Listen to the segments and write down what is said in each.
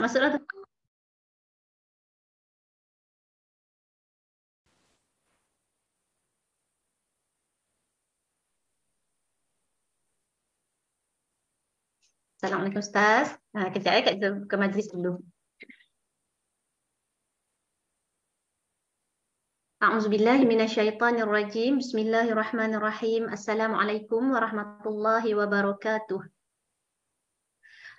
Masuklah tu. Assalamualaikum Ustaz. Kejap ya, kita ke majlis dulu. A'udzubillahi minasyaitonirrajim. Bismillahirrahmanirrahim. Assalamualaikum warahmatullahi wabarakatuh.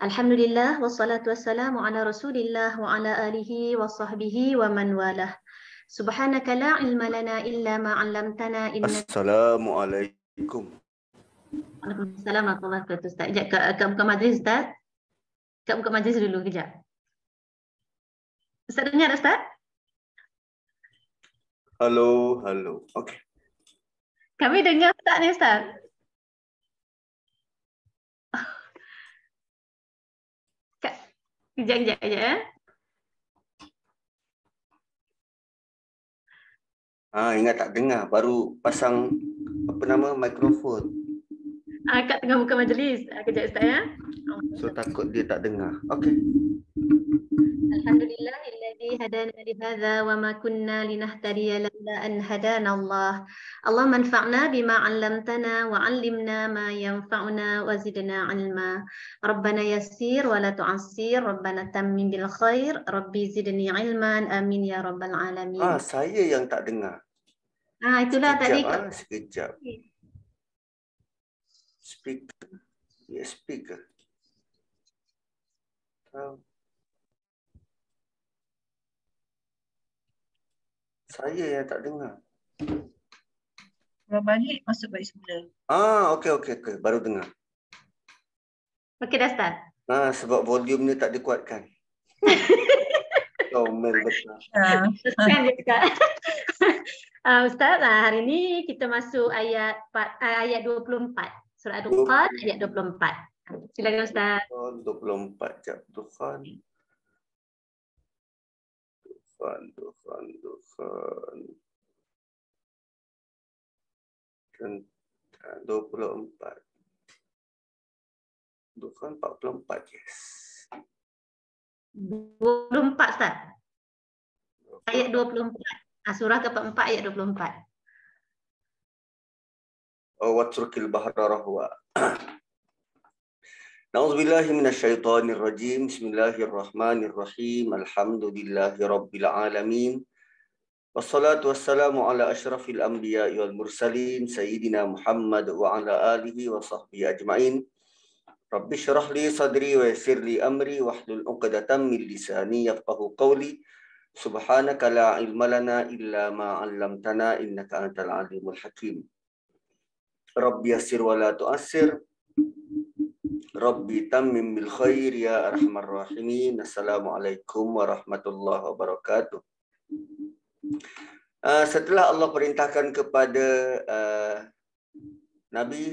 Alhamdulillah wassalatu wassalamu ala Rasulillah wa ala alihi wa sahbihi wa man walah. Subhanaka la ilma lana illa ma 'allamtana innaka. Assalamualaikum. Waalaikumsalam warahmatullahi wabarakatuh. Ustaz, kejap kat buka majlis Ustaz. Kat buka majlis dulu kejap. Ustaz dengar Ustaz? Halo. Okey. Kami dengar Ustaz ni Ustaz. Kejap ya. Ingat tak dengar, baru pasang mikrofon. Kat tengah buka majlis. Kejap Ustaz ya. So takut dia tak dengar. Okey. Alhamdulillahilladzi hadana li hadza wa ma kunna linahtadiya laula an hadana Allah. Allahumma anfa'na bima 'allamtana wa 'allimna ma yanfa'una wa zidna 'ilma. Rabbana yassir wa la tu'assir, Rabbana tammim bil khair, Rabbi zidni 'ilman, amin ya rabbal alamin. Saya yang tak dengar. Itulah tadi. Sekejap. Speaker. Ya, speaker. Saya yang tak dengar. Kalau balik, masuk balik semula. Okey. Baru dengar. Okey dah start. Sebab volume ni tak dikuatkan. Comel betul. Ustaz, hari ini kita masuk ayat 24. Surah Ad-Dukhan ayat 24. Silakan Ustaz. 24 jap. Dukhan. 24. Dukhan 44, yes. 24 Ustaz. Ayat 24. Surah ke-44 ayat 24. Watrukil bahra rahwa. Na'udzubillahi minasyaitonirrajim. Bismillahirrahmanirrahim. Alhamdulillahirabbil alamin. Wassalatu wassalamu ala asyrafil anbiya'i wal mursalin sayyidina Muhammad wa ala alihi wa sahbihi ajma'in. Rabbi syrah li sadri wa yassir li amri wahlul 'uqdatam min lisani yafqahu qawli. Subhanaka la ilma lana illa ma 'allamtana innaka antal alimul hakim. Rabbi yassir wa la tu'assir. Rabbi tammim bil khair ya arhamar rahimin. Assalamualaikum warahmatullahi wabarakatuh. Setelah Allah perintahkan kepada Nabi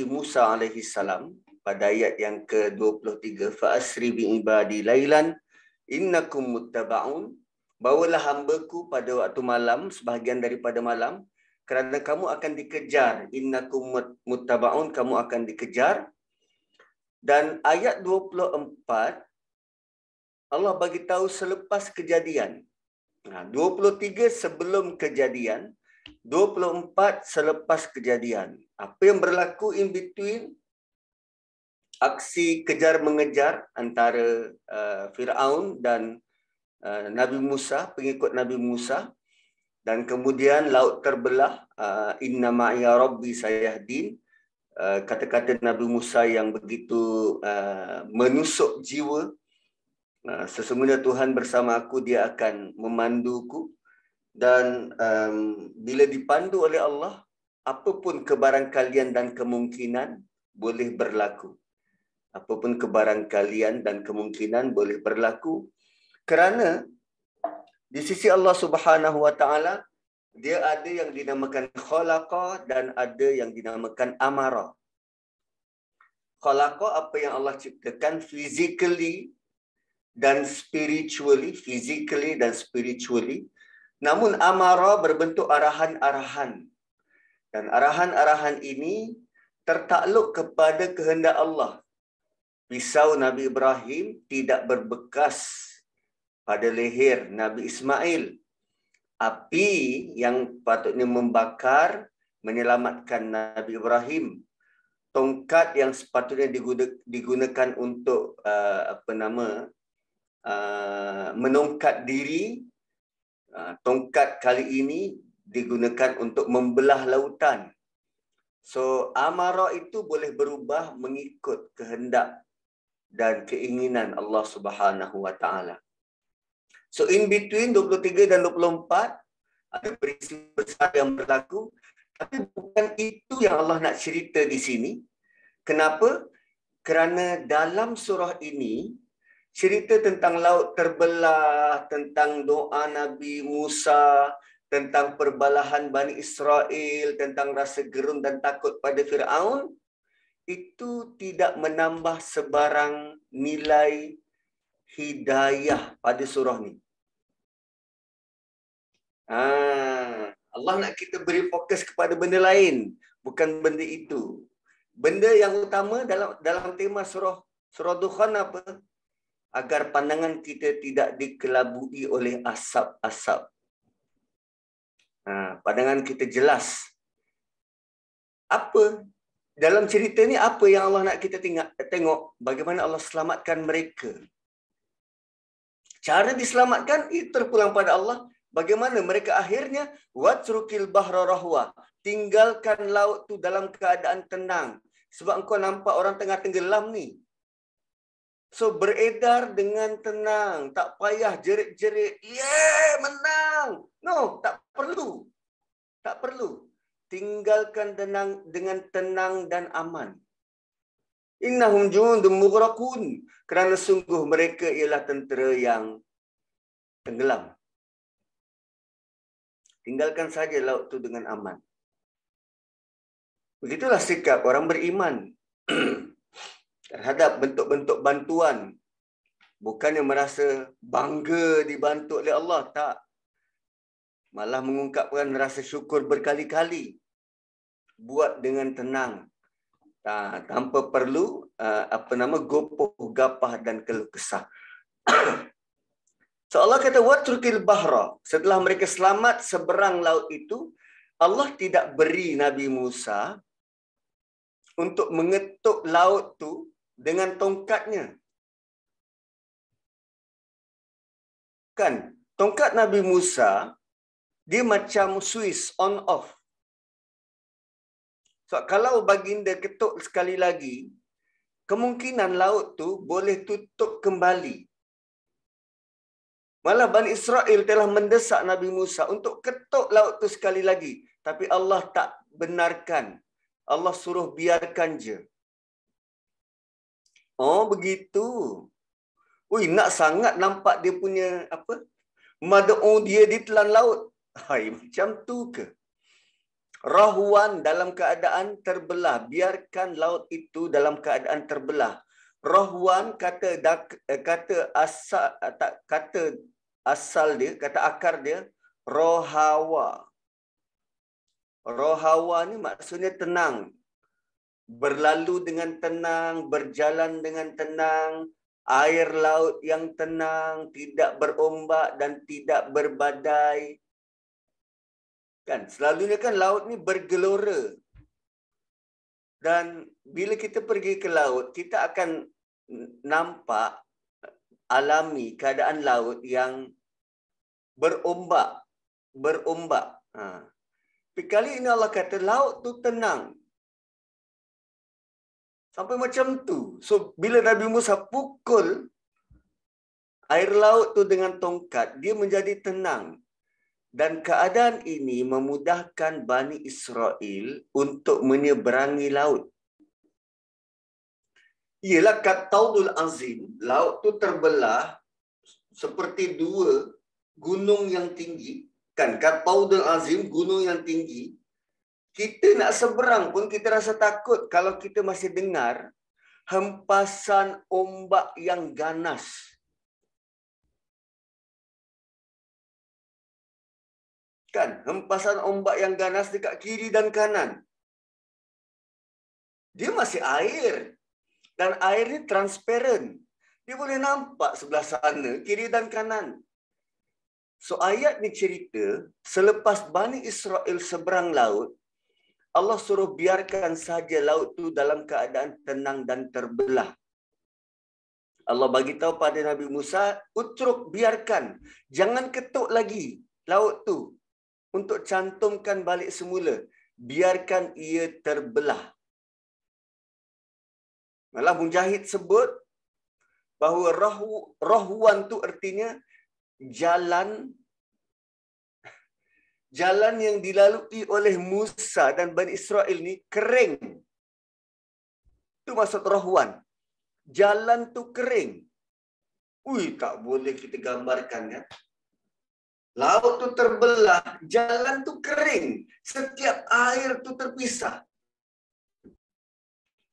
Musa alaihi salam pada ayat yang ke-23, fa asri bi ibadi lailan innakum muttaba'un, bawalah hamba-Ku pada waktu malam, sebahagian daripada malam, kerana kamu akan dikejar. Innakum muttaba'un, kamu akan dikejar. Dan ayat 24 Allah bagi tahu selepas kejadian. 23 sebelum kejadian, 24 selepas kejadian. Apa yang berlaku in between aksi kejar mengejar antara Firaun dan Nabi Musa, pengikut Nabi Musa, dan kemudian laut terbelah. Inna ma'iya rabbi sayahdin. Kata-kata Nabi Musa yang begitu menusuk jiwa. Sesungguhnya Tuhan bersama aku, dia akan memanduku. Dan bila dipandu oleh Allah, apapun kebarangkalian dan kemungkinan boleh berlaku. Apapun kebarangkalian dan kemungkinan boleh berlaku. Kerana di sisi Allah Subhanahu wa taala, dia ada yang dinamakan khalaqa dan ada yang dinamakan amara. Khalaqa, apa yang Allah ciptakan physically dan spiritually, Namun amara berbentuk arahan-arahan. Dan arahan-arahan ini tertakluk kepada kehendak Allah. pisau Nabi Ibrahim tidak berbekas pada leher Nabi Ismail. Api yang patutnya membakar menyelamatkan Nabi Ibrahim. Tongkat yang sepatutnya digunakan untuk menongkat diri, tongkat kali ini digunakan untuk membelah lautan. So amarah itu boleh berubah mengikut kehendak dan keinginan Allah Subhanahu wa taala. So in between 23 dan 24 ada peristiwa besar yang berlaku, tapi bukan itu yang Allah nak cerita di sini. Kenapa? Kerana dalam surah ini cerita tentang laut terbelah, tentang doa Nabi Musa, tentang perbalahan Bani Israel, tentang rasa gerun dan takut pada Firaun, itu tidak menambah sebarang nilai hidayah pada surah ni. Allah nak kita beri fokus kepada benda lain, bukan benda itu. Benda yang utama dalam tema surah Dukhan apa? Agar pandangan kita tidak dikelabui oleh asap-asap. Pandangan kita jelas. Apa dalam cerita ni, apa yang Allah nak kita tengok? Bagaimana Allah selamatkan mereka. Cara diselamatkan itu terpulang pada Allah. Bagaimana mereka akhirnya watrukil bahra rahwa, tinggalkan laut tu dalam keadaan tenang. Sebab engkau nampak orang tengah tenggelam ni. So beredar dengan tenang, tak payah jerit-jerit, menang. No, tak perlu. Tak perlu. Tinggalkan dengan tenang dan aman. Innahum jundun mughraqun, kerana sungguh mereka ialah tentera yang tenggelam. Tinggalkan saja laut tu dengan aman. Begitulah sikap orang beriman terhadap bentuk-bentuk bantuan. Bukannya merasa bangga dibantu oleh Allah, tak. Malah mengungkapkan rasa syukur berkali-kali. Buat dengan tenang. Tanpa perlu gopoh, gapah dan keluh kesah. So Allah kata watrukil bahra. Setelah mereka selamat seberang laut itu, Allah tidak beri Nabi Musa untuk mengetuk laut tu dengan tongkatnya. Kan, tongkat Nabi Musa dia macam Swiss on off. So kalau baginda ketuk sekali lagi, kemungkinan laut tu boleh tutup kembali. Malah Bani Israel telah mendesak Nabi Musa untuk ketuk laut tu sekali lagi. Tapi Allah tak benarkan. Allah suruh biarkan je. Oh begitu. Ui, nak sangat nampak dia punya mad'u dia ditelan laut. Hai, macam tu ke? Rahwan dalam keadaan terbelah. Biarkan laut itu dalam keadaan terbelah. Rahwan kata asal dia, kata akar dia, rohawa. Rohawa ni maksudnya tenang. Berlalu dengan tenang, berjalan dengan tenang, air laut yang tenang, tidak berombak dan tidak berbadai. Kan, selalunya kan laut ni bergelora. Dan bila kita pergi ke laut, kita akan nampak alami keadaan laut yang berombak. Tapi kali ini Allah kata laut tu tenang. Sampai macam tu. So bila Nabi Musa pukul air laut tu dengan tongkat, dia menjadi tenang. Dan keadaan ini memudahkan Bani Israel untuk menyeberangi laut. Ialah Kataudul Azim, laut tu terbelah seperti dua gunung yang tinggi. Kan, Kataudul Azim, gunung yang tinggi. Kita nak seberang pun kita rasa takut kalau kita masih dengar hempasan ombak yang ganas. Kan, hempasan ombak yang ganas dekat kiri dan kanan. Dia masih air. Dan air ni transparent. Dia boleh nampak sebelah sana, kiri dan kanan. So ayat ni cerita, selepas Bani Israel seberang laut, Allah suruh biarkan saja laut tu dalam keadaan tenang dan terbelah. Allah bagi tahu pada Nabi Musa, utruk, biarkan. Jangan ketuk lagi laut tu untuk cantumkan balik semula. Biarkan ia terbelah. Malah Mujahid sebut bahawa rahwan tu artinya jalan yang dilalui oleh Musa dan Bani Israel ni kering. Itu maksud rahwan. Jalan tu kering. Ui, tak boleh kita gambarkan ya. Laut tu terbelah, jalan tu kering. Setiap air tu terpisah.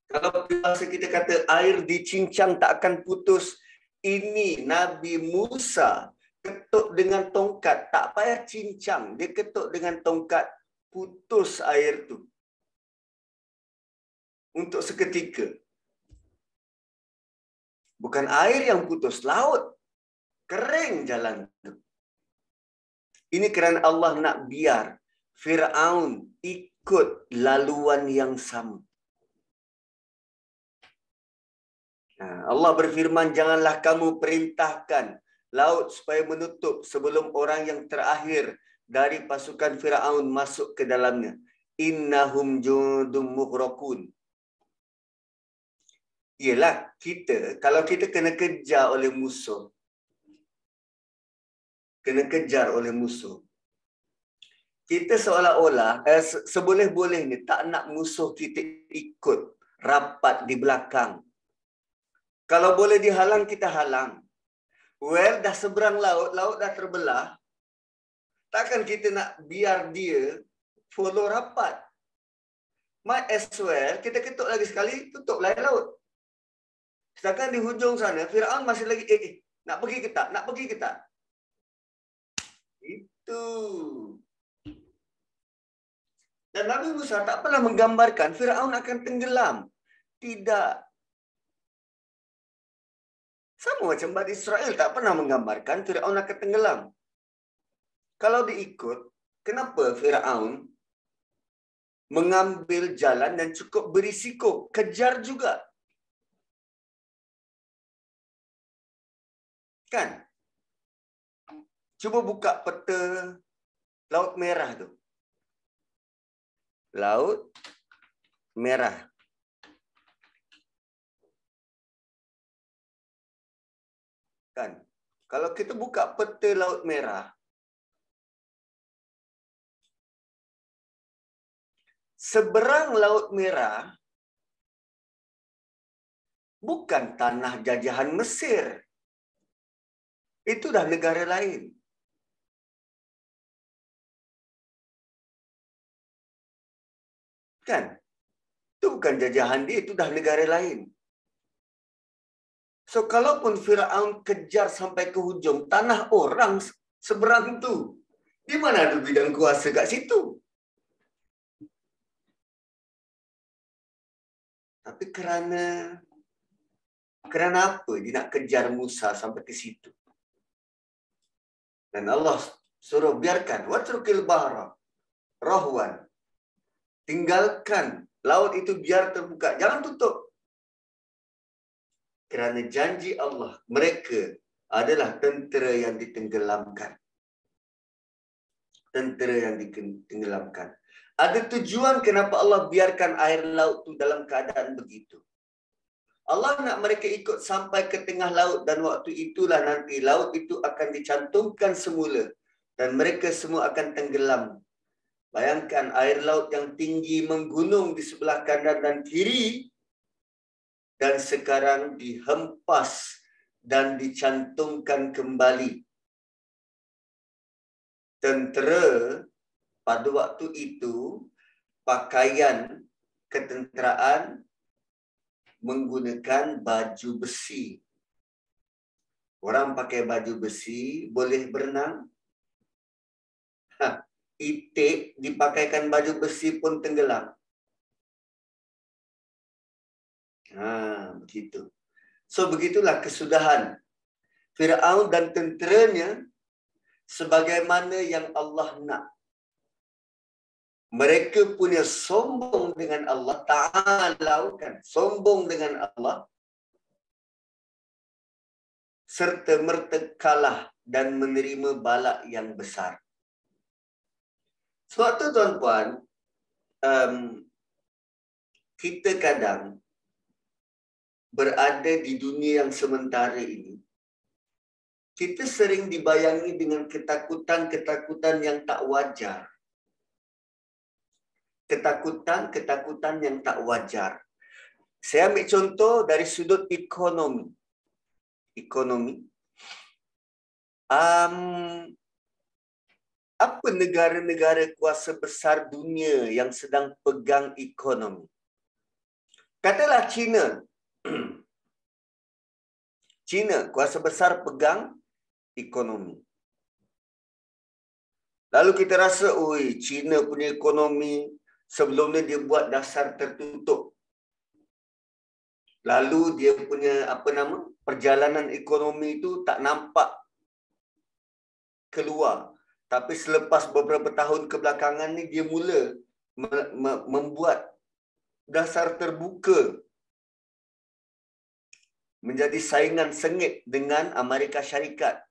Kalau biasa kita kata air dicincang tak akan putus, ini Nabi Musa ketuk dengan tongkat, tak payah cincang, dia ketuk dengan tongkat, putus air tu. Untuk seketika. Bukan air yang putus, laut. Kering jalan tu. Ini kerana Allah nak biar Fir'aun ikut laluan yang sama. Allah berfirman, janganlah kamu perintahkan laut supaya menutup sebelum orang yang terakhir dari pasukan Fir'aun masuk ke dalamnya. Innahum jundum mughraqun. Ialah kita, kalau kita kena kejar oleh musuh, kita seolah-olah, seboleh-bolehnya tak nak musuh kita ikut rapat di belakang. Kalau boleh dihalang, kita halang. Well, dah seberang laut, laut dah terbelah. Takkan kita nak biar dia follow rapat. Might as well, kita ketuk lagi sekali, tutup lain laut. Sedangkan di hujung sana, Fir'aun masih lagi, nak pergi ke tak? Nak pergi ke tak? Itu. Dan Nabi Musa tak pernah menggambarkan Fir'aun akan tenggelam. Tidak. Sama macam Bani Israel tak pernah menggambarkan Fir'aun akan tenggelam. Kalau diikut, kenapa Fir'aun mengambil jalan dan cukup berisiko? Kejar juga. Kan? Cuba buka peta Laut Merah tu. Laut Merah. Kan? Kalau kita buka peta Laut Merah, seberang Laut Merah bukan tanah jajahan Mesir. Itu dah negara lain. Kan? Itu bukan jajahan dia, itu dah negara lain. So, kalaupun Fir'aun kejar sampai ke hujung, tanah orang seberang tu, di mana ada bidang kuasa kat situ? Tapi kerana apa dia nak kejar Musa sampai ke situ? Dan Allah suruh biarkan. Watrukil bahra rahwan. Tinggalkan laut itu biar terbuka. Jangan tutup. Kerana janji Allah, mereka adalah tentera yang ditenggelamkan. Tentera yang ditenggelamkan. Ada tujuan kenapa Allah biarkan air laut itu dalam keadaan begitu. Allah nak mereka ikut sampai ke tengah laut dan waktu itulah nanti laut itu akan dicantumkan semula dan mereka semua akan tenggelam. Bayangkan air laut yang tinggi menggunung di sebelah kanan dan kiri dan sekarang dihempas dan dicantumkan kembali. Tentera pada waktu itu pakaian ketenteraan menggunakan baju besi. Orang pakai baju besi boleh berenang. Itik dipakaikan baju besi pun tenggelam. Begitu. So begitulah kesudahan Firaun dan tenteranya sebagaimana yang Allah nak. Mereka punya sombong dengan Allah, ta'alau kan, sombong dengan Allah, serta merta kalah dan menerima bala yang besar. Sebab tu tuan-puan, kita kadang berada di dunia yang sementara ini, kita sering dibayangi dengan ketakutan-ketakutan yang tak wajar. Ketakutan-ketakutan yang tak wajar. Saya ambil contoh dari sudut ekonomi. Apa negara-negara kuasa besar dunia yang sedang pegang ekonomi? Katalah China. China kuasa besar pegang ekonomi. Lalu kita rasa, oi, China punya ekonomi sebelum ni dia buat dasar tertutup. Lalu dia punya perjalanan ekonomi itu tak nampak keluar. Tapi selepas beberapa tahun kebelakangan ni dia mula membuat dasar terbuka, menjadi saingan sengit dengan Amerika Syarikat.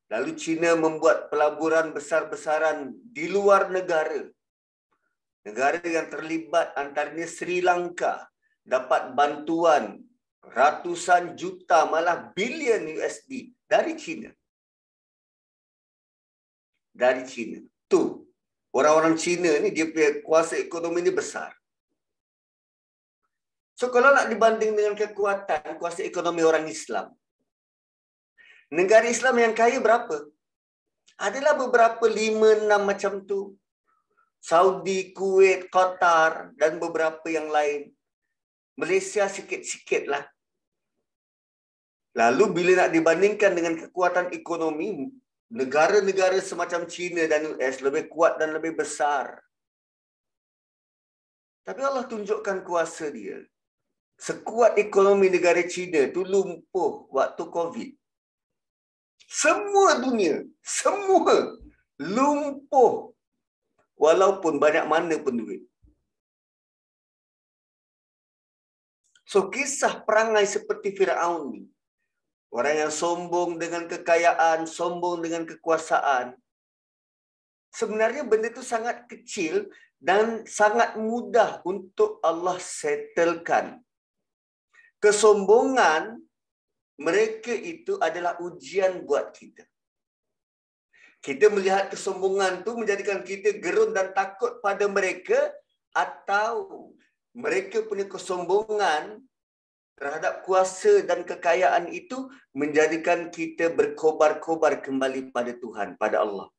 Lalu China membuat pelaburan besar-besaran di luar negara. Negara yang terlibat antaranya Sri Lanka dapat bantuan ratusan juta malah bilion USD dari China. Dari China. Tu, orang-orang China ni dia punya kuasa ekonomi ni besar. So kalau nak dibanding dengan kekuatan kuasa ekonomi orang Islam, negara Islam yang kaya berapa? Adalah beberapa 5-6 macam tu. Saudi, Kuwait, Qatar dan beberapa yang lain. Malaysia sikit-sikit lah. Lalu bila nak dibandingkan dengan kekuatan ekonomi, negara-negara semacam China dan US lebih kuat dan lebih besar. Tapi Allah tunjukkan kuasa dia. Sekuat ekonomi negara China tu lumpuh waktu COVID. Semua dunia, semua lumpuh. Walaupun banyak mana pun duit. So kisah perangai seperti Firaun ni, orang yang sombong dengan kekayaan, sombong dengan kekuasaan, sebenarnya benda itu sangat kecil dan sangat mudah untuk Allah settlekan. Kesombongan mereka itu adalah ujian buat kita. Kita melihat kesombongan itu menjadikan kita gerun dan takut pada mereka, atau mereka punya kesombongan terhadap kuasa dan kekayaan itu menjadikan kita berkobar-kobar kembali pada Tuhan, pada Allah.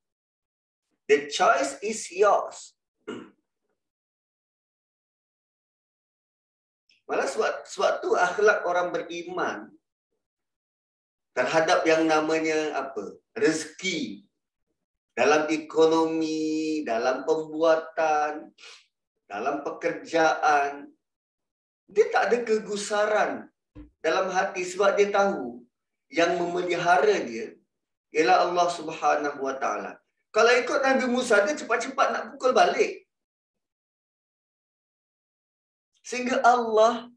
The choice is yours. Malah suatu akhlak orang beriman terhadap yang namanya rezeki dalam ekonomi, dalam pembuatan, dalam pekerjaan, dia tak ada kegusaran dalam hati sebab dia tahu yang memelihara dia ialah Allah Subhanahu Wa Taala. Kalau ikut Nabi Musa, dia cepat-cepat nak pukul balik. Sehingga Allah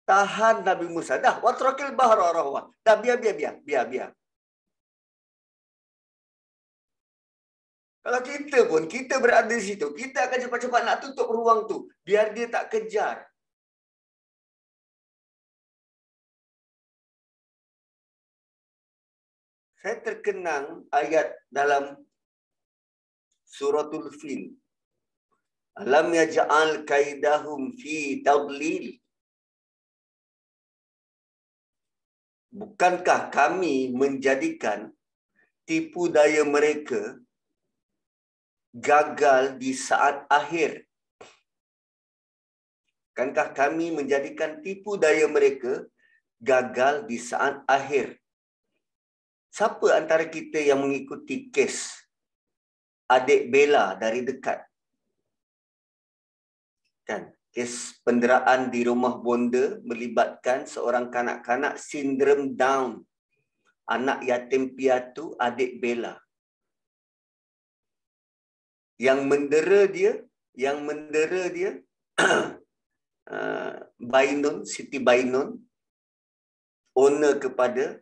tahan Nabi Musa. Dah, watrakil bahra rahwa. Dah, biar. Kalau kita pun, kita berada di situ, kita akan cepat-cepat nak tutup ruang tu, biar dia tak kejar. Saya terkenang ayat dalam Suratul Fil. Alam yaj'al kaidahum fi tadlil. Bukankah kami menjadikan tipu daya mereka gagal di saat akhir? Bukankah kami menjadikan tipu daya mereka gagal di saat akhir? Siapa antara kita yang mengikuti kes adik Bella dari dekat? Kan? kes penderaan di rumah bonda melibatkan seorang kanak-kanak sindrom Down, anak yatim piatu adik Bella. Yang mendera dia Bainun, Siti Bainun, owner kepada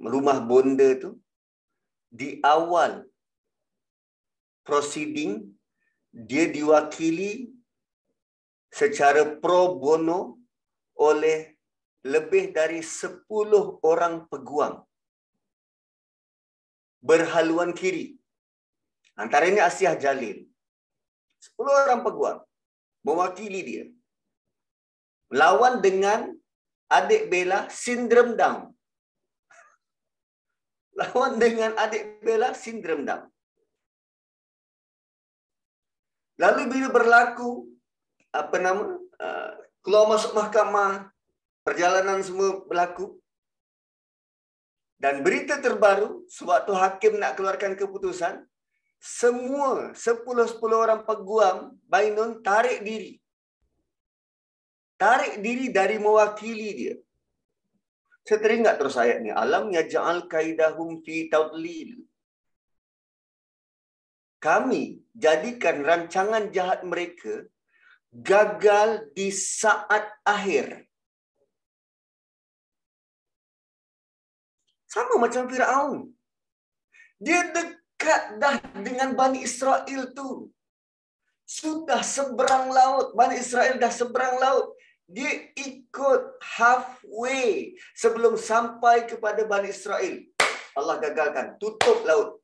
rumah bonda tu. Di awal proceeding, dia diwakili secara pro bono oleh lebih dari 10 orang peguam berhaluan kiri. Antaranya Asiah Jalil. 10 orang peguam mewakili dia. Lawan dengan adik Bella sindrom Down. Lawan dengan adik Bella sindrom Down. Lalu bila berlaku keluar masuk mahkamah, perjalanan semua berlaku, dan berita terbaru sewaktu hakim nak keluarkan keputusan, semua 10 orang peguam Bainun tarik diri dari mewakili dia. Saya teringat terus ayat ni, alam yaj'al kaidahum fi tadlil. Kami jadikan rancangan jahat mereka gagal di saat akhir. Sama macam Firaun. Dia dekat dah dengan Bani Israel tu. Sudah seberang laut. Bani Israel dah seberang laut. Dia ikut halfway sebelum sampai kepada Bani Israel. Allah gagalkan. Tutup laut.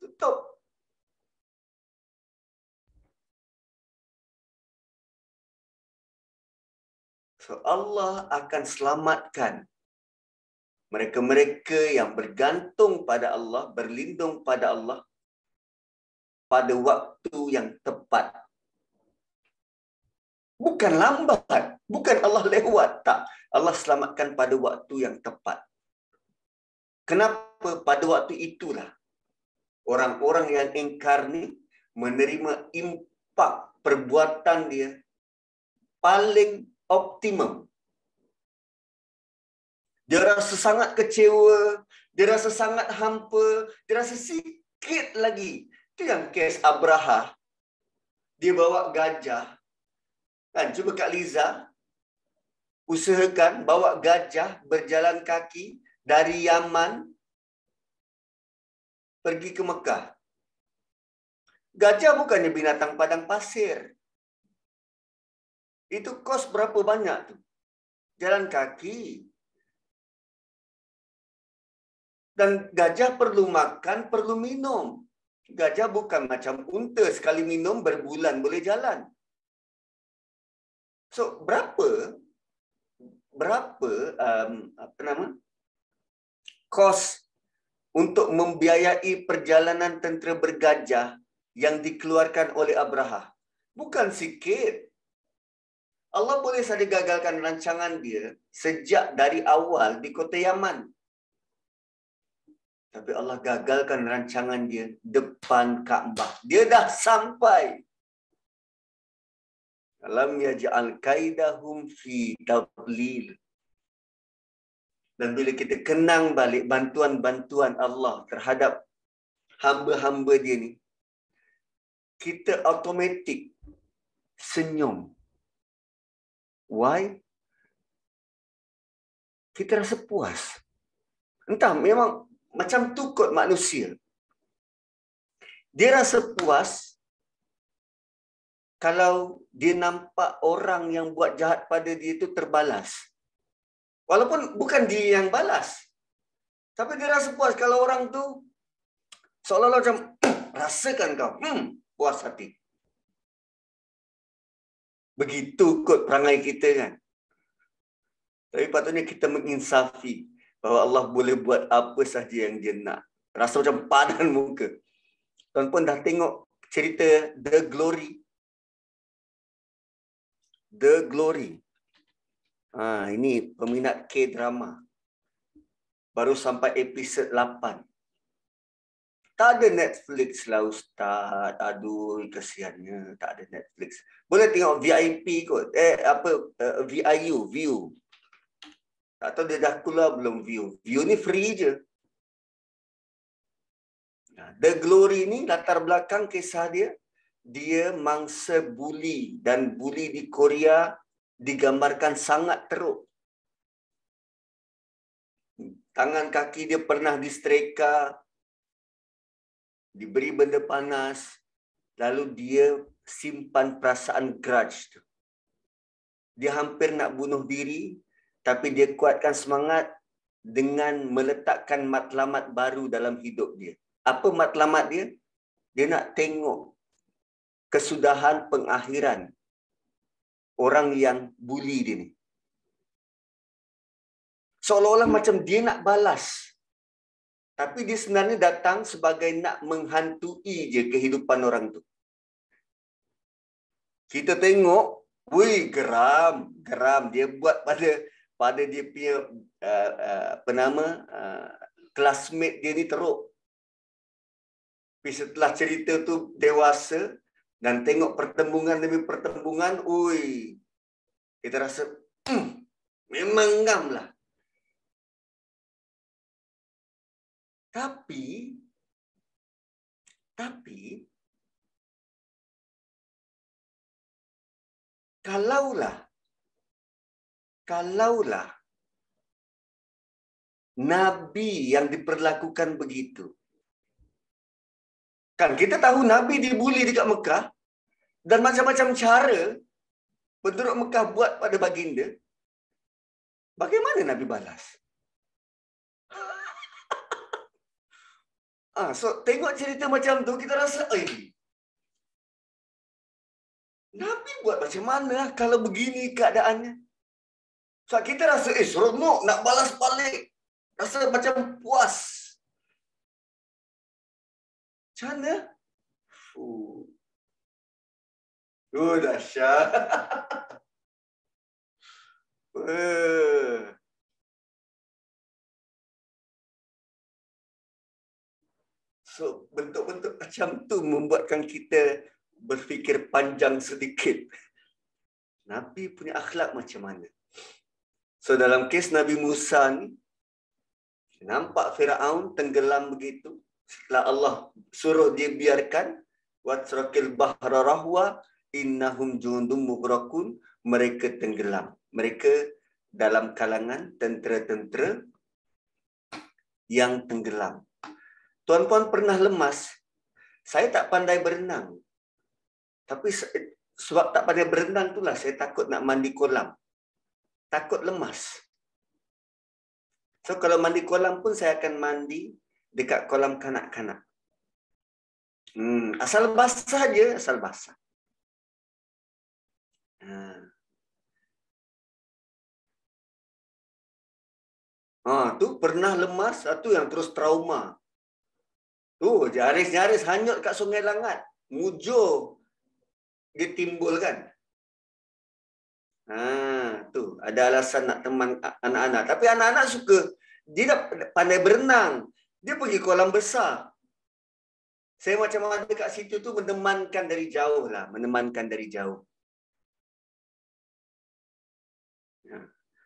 Tutup. So Allah akan selamatkan mereka-mereka yang bergantung pada Allah, berlindung pada Allah pada waktu yang tepat. Bukan lambat, bukan Allah lewat, tak. Allah selamatkan pada waktu yang tepat. Kenapa pada waktu itulah orang-orang yang ingkar ni menerima impak perbuatan dia paling optimum. Dia rasa sangat kecewa, dia rasa sangat hampa, dia rasa sikit lagi. Itu yang kes Abraha. Dia bawa gajah. Kan, cuba Kak Liza usahakan bawa gajah berjalan kaki dari Yaman pergi ke Mekah. Gajah bukannya binatang padang pasir. Itu kos berapa banyak tu? Jalan kaki. Dan gajah perlu makan, perlu minum. Gajah bukan macam unta, sekali minum berbulan boleh jalan. So, berapa kos untuk membiayai perjalanan tentera bergajah yang dikeluarkan oleh Abraha? Bukan sikit. Allah boleh saja gagalkan rancangan dia sejak dari awal di kota Yaman. Tapi Allah gagalkan rancangan dia depan Kaabah. Dia dah sampai. Alam yaj'al kaidahum fi tadlil. Dan bila kita kenang balik bantuan-bantuan Allah terhadap hamba-hamba dia ni, kita automatik senyum. Why? Kita rasa puas. Entah, memang macam tu kot manusia. Dia rasa puas kalau dia nampak orang yang buat jahat pada dia itu terbalas. Walaupun bukan dia yang balas. Tapi dia rasa puas kalau orang tu seolah-olah macam, rasakan kau, puas hati. Begitu kot perangai kita kan. Tapi patutnya kita menginsafi bahawa Allah boleh buat apa sahaja yang dia nak. Rasa macam padan muka. Tuan pun dah tengok cerita The Glory. The Glory. Ini peminat K-drama. Baru sampai episod 8. Tak ada Netflix lah Ustaz. Aduh, kesiannya tak ada Netflix. Boleh tengok VIP kot. VIU, View. Tak tahu dia dah keluar belum View. View ni free je. The Glory ni latar belakang kisah dia. Dia mangsa buli, dan buli di Korea digambarkan sangat teruk. Tangan kaki dia pernah distreka, diberi benda panas, lalu dia simpan perasaan grudge tu. Dia hampir nak bunuh diri, tapi dia kuatkan semangat dengan meletakkan matlamat baru dalam hidup dia. Apa matlamat dia? Dia nak tengok kesudahan pengakhiran orang yang buli dia ni. Seolah-olah macam dia nak balas. Tapi dia sebenarnya datang sebagai nak menghantui je kehidupan orang tu. Kita tengok, wih, geram. Dia buat pada dia punya classmate dia ni teruk. Tapi setelah cerita tu dewasa dan tengok pertembungan demi pertembungan, ui, kita rasa memang ngam lah. Tapi kalaulah Nabi yang diperlakukan begitu. Kan kita tahu Nabi dibuli dekat Mekah dan macam-macam cara penduduk Mekah buat pada baginda. Bagaimana Nabi balas? So tengok cerita macam tu kita rasa, Nabi buat macam mana kalau begini keadaannya? So kita rasa, seronok nak balas balik. Rasa macam puas. Macam mana? Dahsyat. So, bentuk-bentuk macam tu membuatkan kita berfikir panjang sedikit. Nabi punya akhlak macam mana? So, dalam kes Nabi Musa ni, nampak Firaun tenggelam begitu. Setelah Allah suruh dia biarkan, watsrakil bahra rahwa innahum jundum mughraqun, mereka tenggelam. Mereka dalam kalangan tentera-tentera yang tenggelam. Tuan-puan pernah lemas? Saya tak pandai berenang. Tapi sebab tak pandai berenang itulah saya takut nak mandi kolam. Takut lemas. So kalau mandi kolam pun saya akan mandi dekat kolam kanak-kanak. Asal basah je, asal basah. Tu pernah lemas, tu yang terus trauma. Tu nyaris-nyaris hanyut kat Sungai Langat. Mujur dia timbul kan. Tu ada alasan nak teman anak-anak. Tapi anak-anak suka. Dia dah pandai berenang. Dia pergi kolam besar. Saya macam ada kat situ tu menemankan dari jauh lah. Menemankan dari jauh.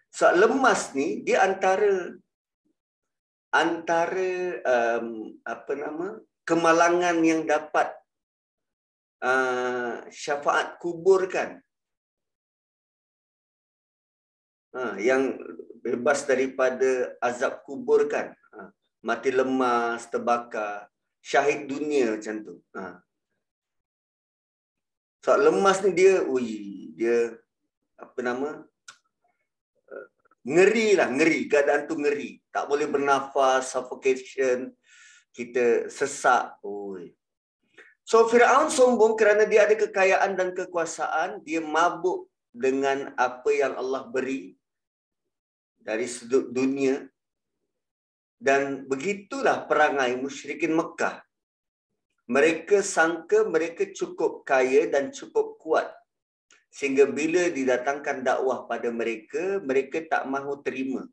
So, lemas ni, dia antara kemalangan yang dapat syafaat kubur kan. Yang bebas daripada azab kubur kan. Mati lemas, terbakar, syahid dunia macam tu. So, lemas ni dia ngeri lah, ngeri. Keadaan tu ngeri. Tak boleh bernafas, suffocation. Kita sesak. So, Firaun sombong kerana dia ada kekayaan dan kekuasaan. Dia mabuk dengan apa yang Allah beri dari sudut dunia. Dan begitulah perangai musyrikin Mekah. Mereka sangka mereka cukup kaya dan cukup kuat. Sehingga bila didatangkan dakwah pada mereka, mereka tak mahu terima.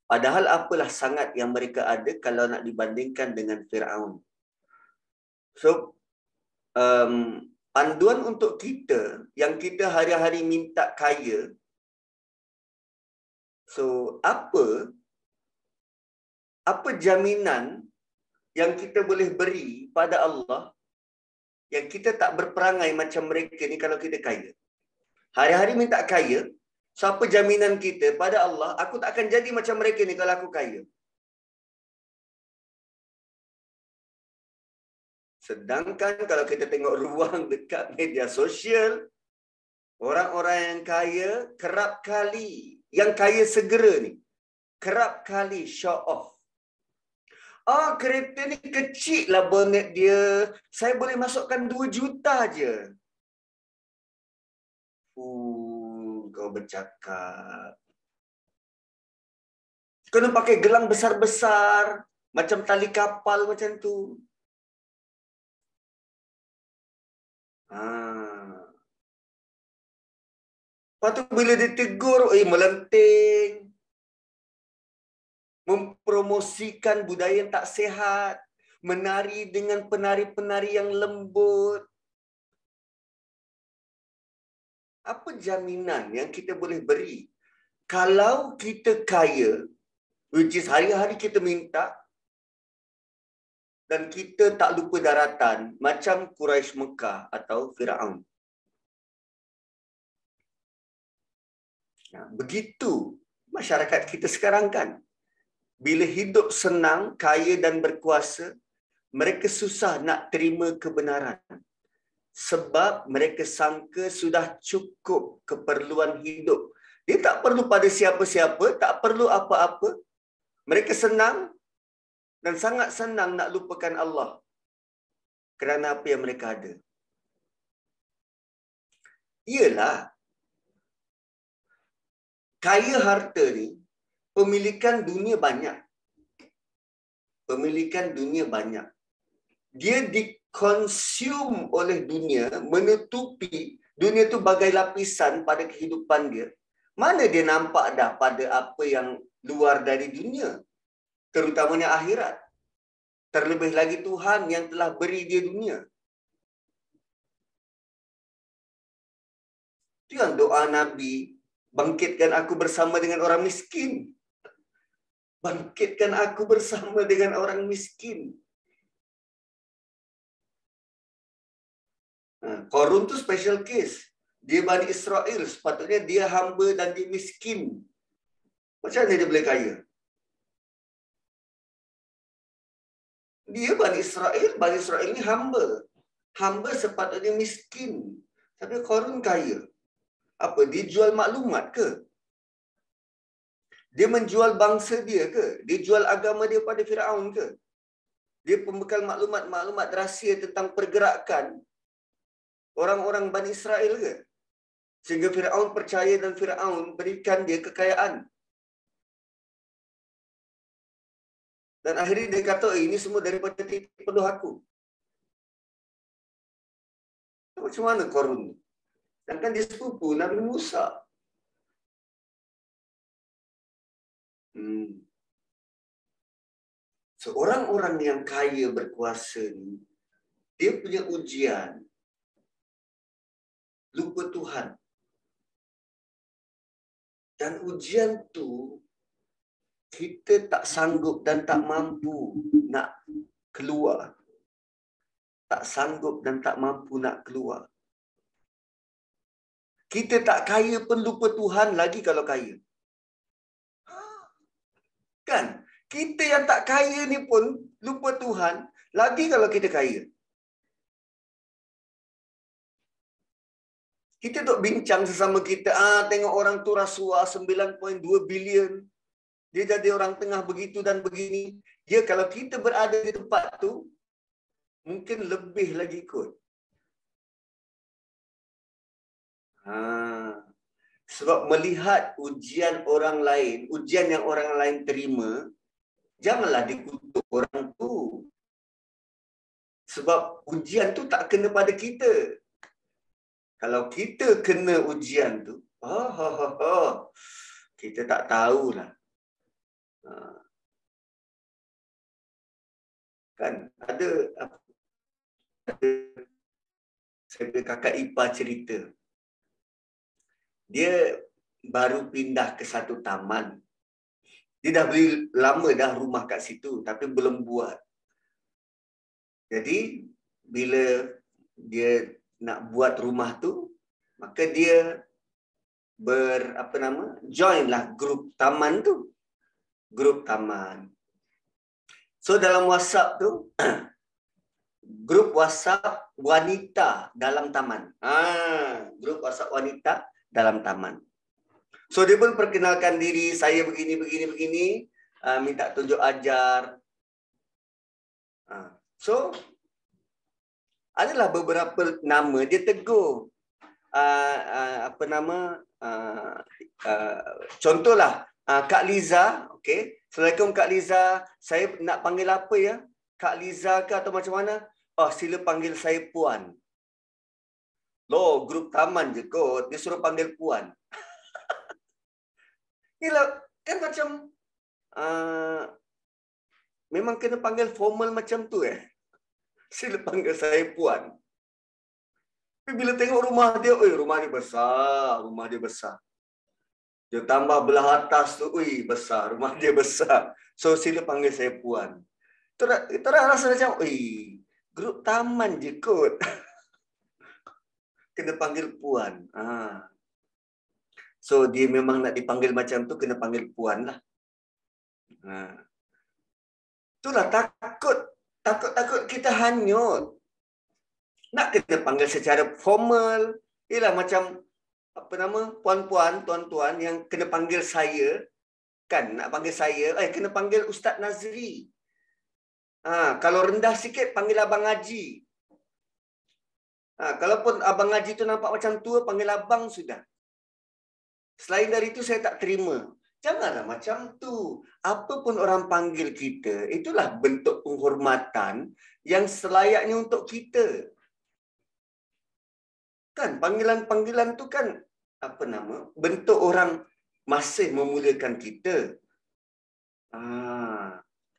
Padahal apalah sangat yang mereka ada kalau nak dibandingkan dengan Firaun. So, panduan untuk kita yang kita hari-hari minta kaya. So, apa jaminan yang kita boleh beri pada Allah yang kita tak berperangai macam mereka ni kalau kita kaya? Hari-hari minta kaya, so apa jaminan kita pada Allah, aku tak akan jadi macam mereka ni kalau aku kaya? Sedangkan kalau kita tengok ruang dekat media sosial, orang-orang yang kaya kerap kali, yang kaya segera ni, kerap kali show off. Kereta ni kecil lah bonet dia. Saya boleh masukkan 2 juta je. Kau bercakap. Kena pakai gelang besar-besar. Macam tali kapal macam tu. Lepas tu bila ditegur, melenting. Mempromosikan budaya yang tak sihat. Menari dengan penari-penari yang lembut. Apa jaminan yang kita boleh beri? Kalau kita kaya, which is hari-hari kita minta, dan kita tak lupa daratan, macam Quraisy Mekah atau Firaun. Begitu masyarakat kita sekarang kan. Bila hidup senang, kaya dan berkuasa, mereka susah nak terima kebenaran. Sebab mereka sangka sudah cukup keperluan hidup. Dia tak perlu pada siapa-siapa, tak perlu apa-apa. Mereka senang dan sangat senang nak lupakan Allah. Kerana apa yang mereka ada. Ialah, kaya harta ni, pemilikan dunia banyak. Pemilikan dunia banyak. Dia dikonsum oleh dunia, menutupi dunia tu bagai lapisan pada kehidupan dia. Mana dia nampak dah pada apa yang luar dari dunia? Terutamanya akhirat. Terlebih lagi Tuhan yang telah beri dia dunia. Itu yang doa Nabi, bangkitkan aku bersama dengan orang miskin. Bangkitkan aku bersama dengan orang miskin. Qarun tu special case. Dia Bani Israel, sepatutnya dia hamba dan dia miskin. Macam mana dia boleh kaya? Dia Bani Israel ni hamba. Hamba sepatutnya miskin. Tapi Qarun kaya. Apa? Dia jual maklumat ke? Dia menjual bangsa dia ke? Dia jual agama dia pada Firaun ke? Dia pembekal maklumat-maklumat rahsia tentang pergerakan orang-orang Bani Israel ke? Sehingga Firaun percaya dan Firaun berikan dia kekayaan. Dan akhirnya dia kata, ini semua daripada titik penuh aku. Macam mana Qarun? Dan kan dia sepupu Nabi Musa. So, orang-orang yang kaya berkuasa ni, dia punya ujian. Lupa Tuhan. Dan ujian tu, kita tak sanggup dan tak mampu nak keluar. Tak sanggup dan tak mampu nak keluar. Kita tak kaya pun lupa Tuhan lagi kalau kaya. Kan? Kita yang tak kaya ni pun lupa Tuhan lagi kalau kita kaya. Kita duk bincang sesama kita, tengok orang tu rasuah 9.2 bilion. Dia jadi orang tengah begitu dan begini. Dia kalau kita berada di tempat tu, mungkin lebih lagi kot. Sebab melihat ujian orang lain, ujian yang orang lain terima, janganlah dikutuk orang tu. Sebab ujian tu tak kena pada kita. Kalau kita kena ujian tu, kita tak tahulah Kan ada saya punya kakak ipar cerita. Dia baru pindah ke satu taman. Dia dah beli lama dah rumah kat situ tapi belum buat. Jadi bila dia nak buat rumah tu, maka dia join lah grup taman tu. Grup taman. So dalam WhatsApp tu grup WhatsApp wanita dalam taman. Grup WhatsApp wanita dalam taman. So dia pun perkenalkan diri, saya begini, minta tunjuk ajar. So adalah beberapa nama dia tegur. Contohlah Kak Liza, okey. Assalamualaikum Kak Liza, saya nak panggil apa ya? Kak Liza ke atau macam mana? Oh, sila panggil saya Puan. Loh, grup taman je kot, dia suruh panggil Puan. Yalah, kan macam memang kena panggil formal macam tu Sila panggil saya Puan. Tapi bila tengok rumah dia, rumah dia besar. Dia tambah belah atas tu, besar, rumah dia besar. So sila panggil saya Puan. Terang rasa macam, grup taman je kot. Kena panggil Puan. So dia memang nak dipanggil macam tu, kena panggil Puan lah. Itulah takut kita hanyut. Nak kena panggil secara formal. Ialah macam puan-puan, tuan-tuan yang kena panggil saya. Kan nak panggil saya, kena panggil Ustaz Nazri. Kalau rendah sikit panggil Abang Haji. Kalaupun Abang Haji tu nampak macam tua, panggil abang sudah. Selain dari itu saya tak terima. Janganlah macam tu. Apa pun orang panggil kita, itulah bentuk penghormatan yang selayaknya untuk kita. Kan panggilan-panggilan tu kan bentuk orang masih memuliakan kita.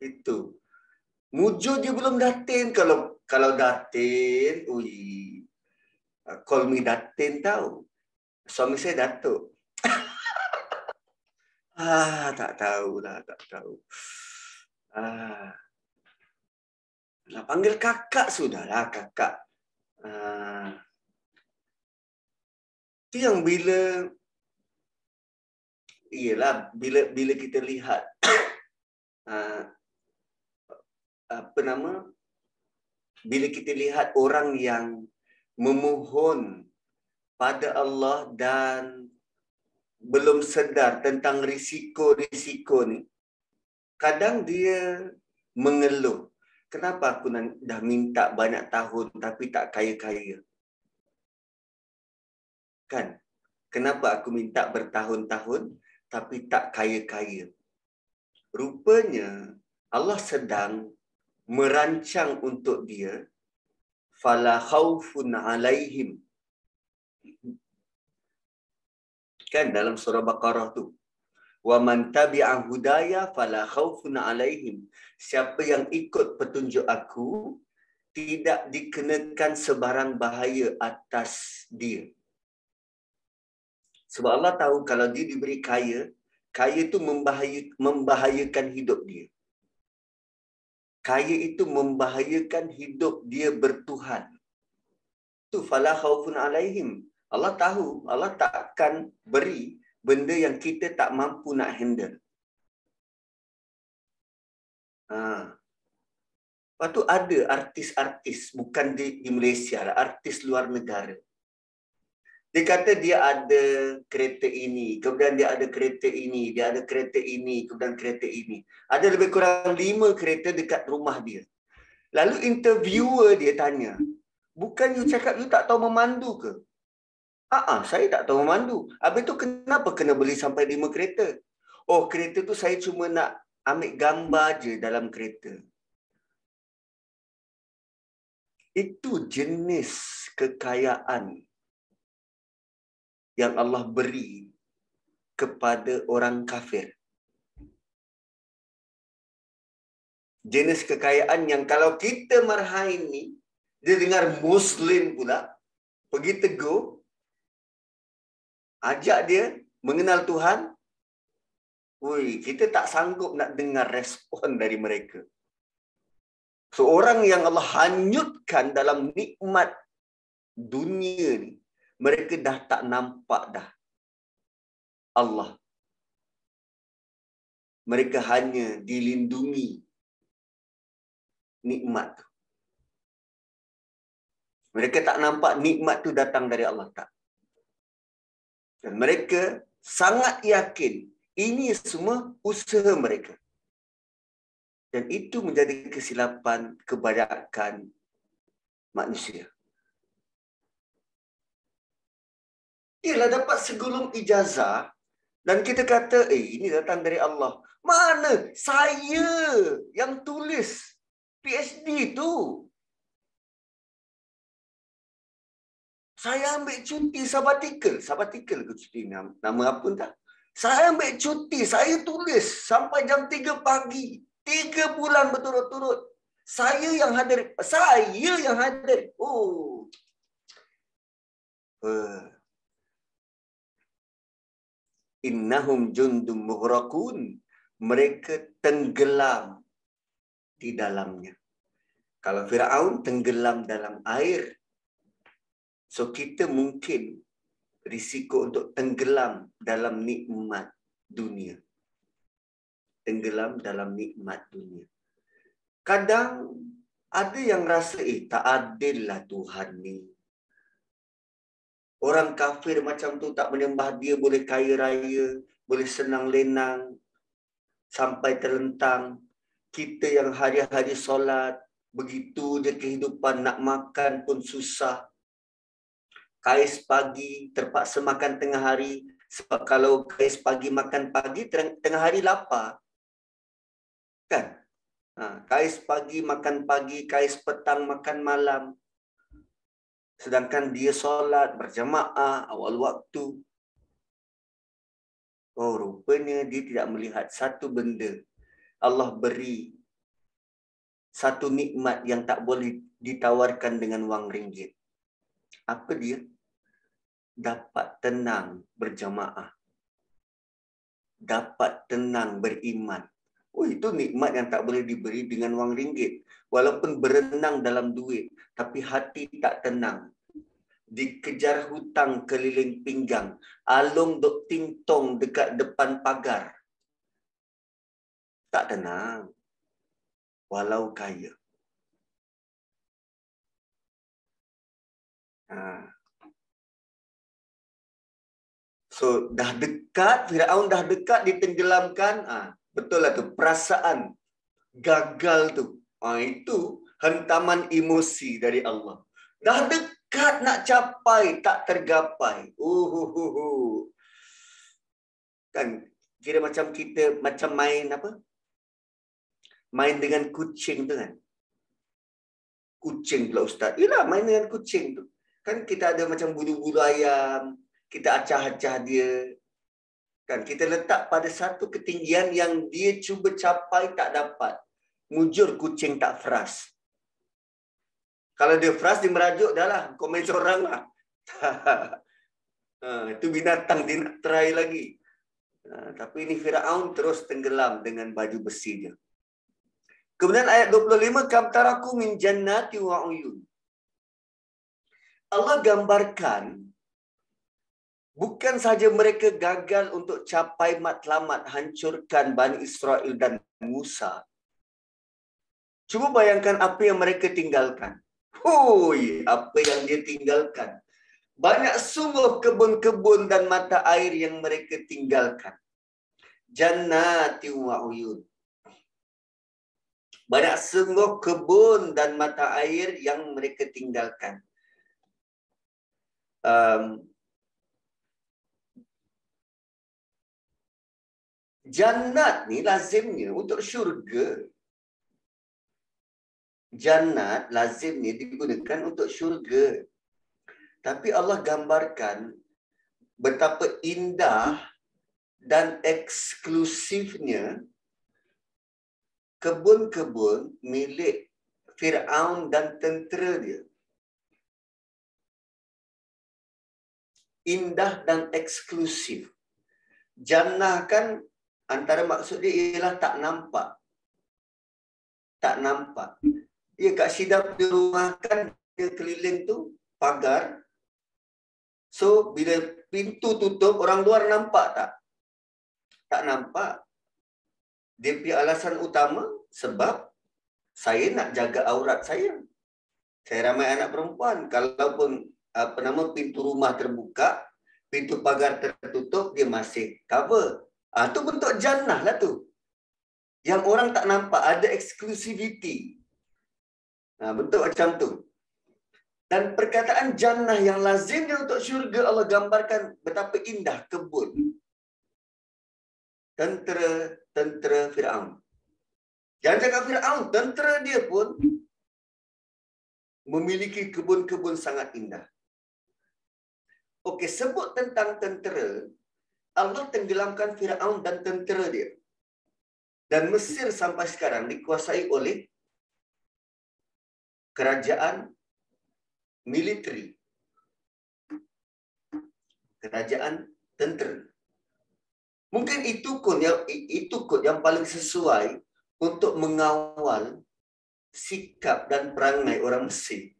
Itu. Mujur dia belum Datin. Kalau Datin, call me Datin tahu. Suami saya Datuk. Tak tahu. Panggil kakak sudahlah, kakak. Itu yang bila kita lihat bila kita lihat orang yang memohon pada Allah dan belum sedar tentang risiko-risiko ni, kadang dia mengeluh. Kenapa aku dah minta banyak tahun tapi tak kaya-kaya? Kan? Kenapa aku minta bertahun-tahun tapi tak kaya-kaya? Rupanya Allah sedang merancang untuk dia fala khaufun alaihim. Kan dalam surah Baqarah tu, wa man tabi'a hudaya fala khaufun alaihim. Siapa yang ikut petunjuk aku tidak dikenakan sebarang bahaya atas dia. Sebab Allah tahu kalau dia diberi kaya itu membahayakan hidup dia. Kaya itu membahayakan hidup dia bertuhan. Tu fala khaufun alaihim. Allah tahu, Allah tak akan beri benda yang kita tak mampu nak handle. Lepas tu ada artis-artis, bukan di Malaysia lah, artis luar negara. Dia kata dia ada kereta ini, kemudian dia ada kereta ini, dia ada kereta ini, kemudian kereta ini. Ada lebih kurang 5 kereta dekat rumah dia. Lalu interviewer dia tanya, bukan you cakap you tak tahu memandu ke? Saya tak tahu memandu. Habis tu kenapa kena beli sampai 5 kereta? Oh, kereta tu saya cuma nak ambil gambar je dalam kereta. Itu jenis kekayaan yang Allah beri kepada orang kafir. jenis kekayaan yang kalau kita marhain ni, dia dengar Muslim pula, pergi tegur, ajak dia mengenal Tuhan, kita tak sanggup nak dengar respon dari mereka. Seorang yang Allah hanyutkan dalam nikmat dunia ni, mereka dah tak nampak dah Allah. Mereka hanya dilindungi nikmat tu. Mereka tak nampak nikmat tu datang dari Allah, tak. Dan mereka sangat yakin ini semua usaha mereka. Dan itu menjadi kesilapan kebanyakan manusia. Ialah dapat segulung ijazah dan kita kata, ini datang dari Allah. Mana? Saya yang tulis PhD tu. Saya ambil cuti sabbatical. Sabbatical ke cuti? Nama apa tak? Saya ambil cuti. Saya tulis sampai jam 3 pagi. 3 bulan berturut-turut. Saya yang hadir. Saya yang hadir. Innahum jundum mughraqun. Mereka tenggelam di dalamnya. Kalau Firaun tenggelam dalam air, so kita mungkin risiko untuk tenggelam dalam nikmat dunia. Tenggelam dalam nikmat dunia. Kadang ada yang rasa, tak adil lah Tuhan ni. Orang kafir macam tu tak menyembah dia, boleh kaya raya, boleh senang lenang, sampai terlentang. Kita yang hari-hari solat, begitu je kehidupan, nak makan pun susah. Kais pagi, terpaksa makan tengah hari. Sebab kalau kais pagi makan pagi, tengah hari lapar. Kan? Kais pagi makan pagi, kais petang makan malam. Sedangkan dia solat berjamaah awal waktu. Rupanya dia tidak melihat satu benda. Allah beri satu nikmat yang tak boleh ditawarkan dengan wang ringgit. Apa dia? Dapat tenang berjamaah. Dapat tenang beriman. Itu nikmat yang tak boleh diberi dengan wang ringgit. Walaupun berenang dalam duit, tapi hati tak tenang. Dikejar hutang keliling pinggang. Alung duk tintong dekat depan pagar. Tak tenang. Walau kaya. So, dah dekat, Firaun dah dekat ditenggelamkan. Betul lah tu, perasaan gagal tu. Itu hentaman emosi dari Allah. Dah dekat nak capai, tak tergapai. Kan, kira macam kita, macam main apa? Main dengan kucing tu kan. Kucing pula Ustaz. Yelah, main dengan kucing tu. Kan kita ada macam bulu-bulu ayam. Kita acah-acah dia. Kan kita letak pada satu ketinggian yang dia cuba capai tak dapat. Mujur kucing tak fras. Kalau dia fras, dia merajuk dah lah. Komen seorang lah. Itu binatang, dia nak try lagi. Tapi ini Firaun terus tenggelam dengan baju besi dia. Kemudian ayat 25, kam taraku min jannati wa uyun. Allah gambarkan bukan saja mereka gagal untuk capai matlamat hancurkan Bani Israel dan Musa. Cuba bayangkan apa yang mereka tinggalkan. Apa yang dia tinggalkan. Banyak sungguh kebun-kebun dan mata air yang mereka tinggalkan. Jannati wa uyun. Banyak sungguh kebun dan mata air yang mereka tinggalkan. Jannat ni lazimnya untuk syurga. Jannat lazimnya digunakan untuk syurga. Tapi Allah gambarkan betapa indah dan eksklusifnya kebun-kebun milik Firaun dan tentera dia. Indah dan eksklusif. Jannah kan antara maksud dia ialah tak nampak. Tak nampak. Dia kat sidap di rumah kan dia keliling tu pagar. So bila pintu tutup orang luar nampak tak? Tak nampak. Dia punya alasan utama sebab saya nak jaga aurat saya. Saya ramai anak perempuan. Kalaupun pintu rumah terbuka, pintu pagar tertutup, dia masih cover. Tu bentuk jannah lah tu. Yang orang tak nampak, ada eksklusiviti. Bentuk macam tu. Dan perkataan jannah yang lazimnya untuk syurga Allah gambarkan betapa indah kebun. Tentera Firaun. Jangan cakap Firaun, tentera dia pun memiliki kebun-kebun sangat indah. Okey, sebut tentang tentera, Allah tenggelamkan Firaun dan tentera dia. Dan Mesir sampai sekarang dikuasai oleh kerajaan militeri. Kerajaan tentera. Mungkin itu kot yang paling sesuai untuk mengawal sikap dan perangai orang Mesir.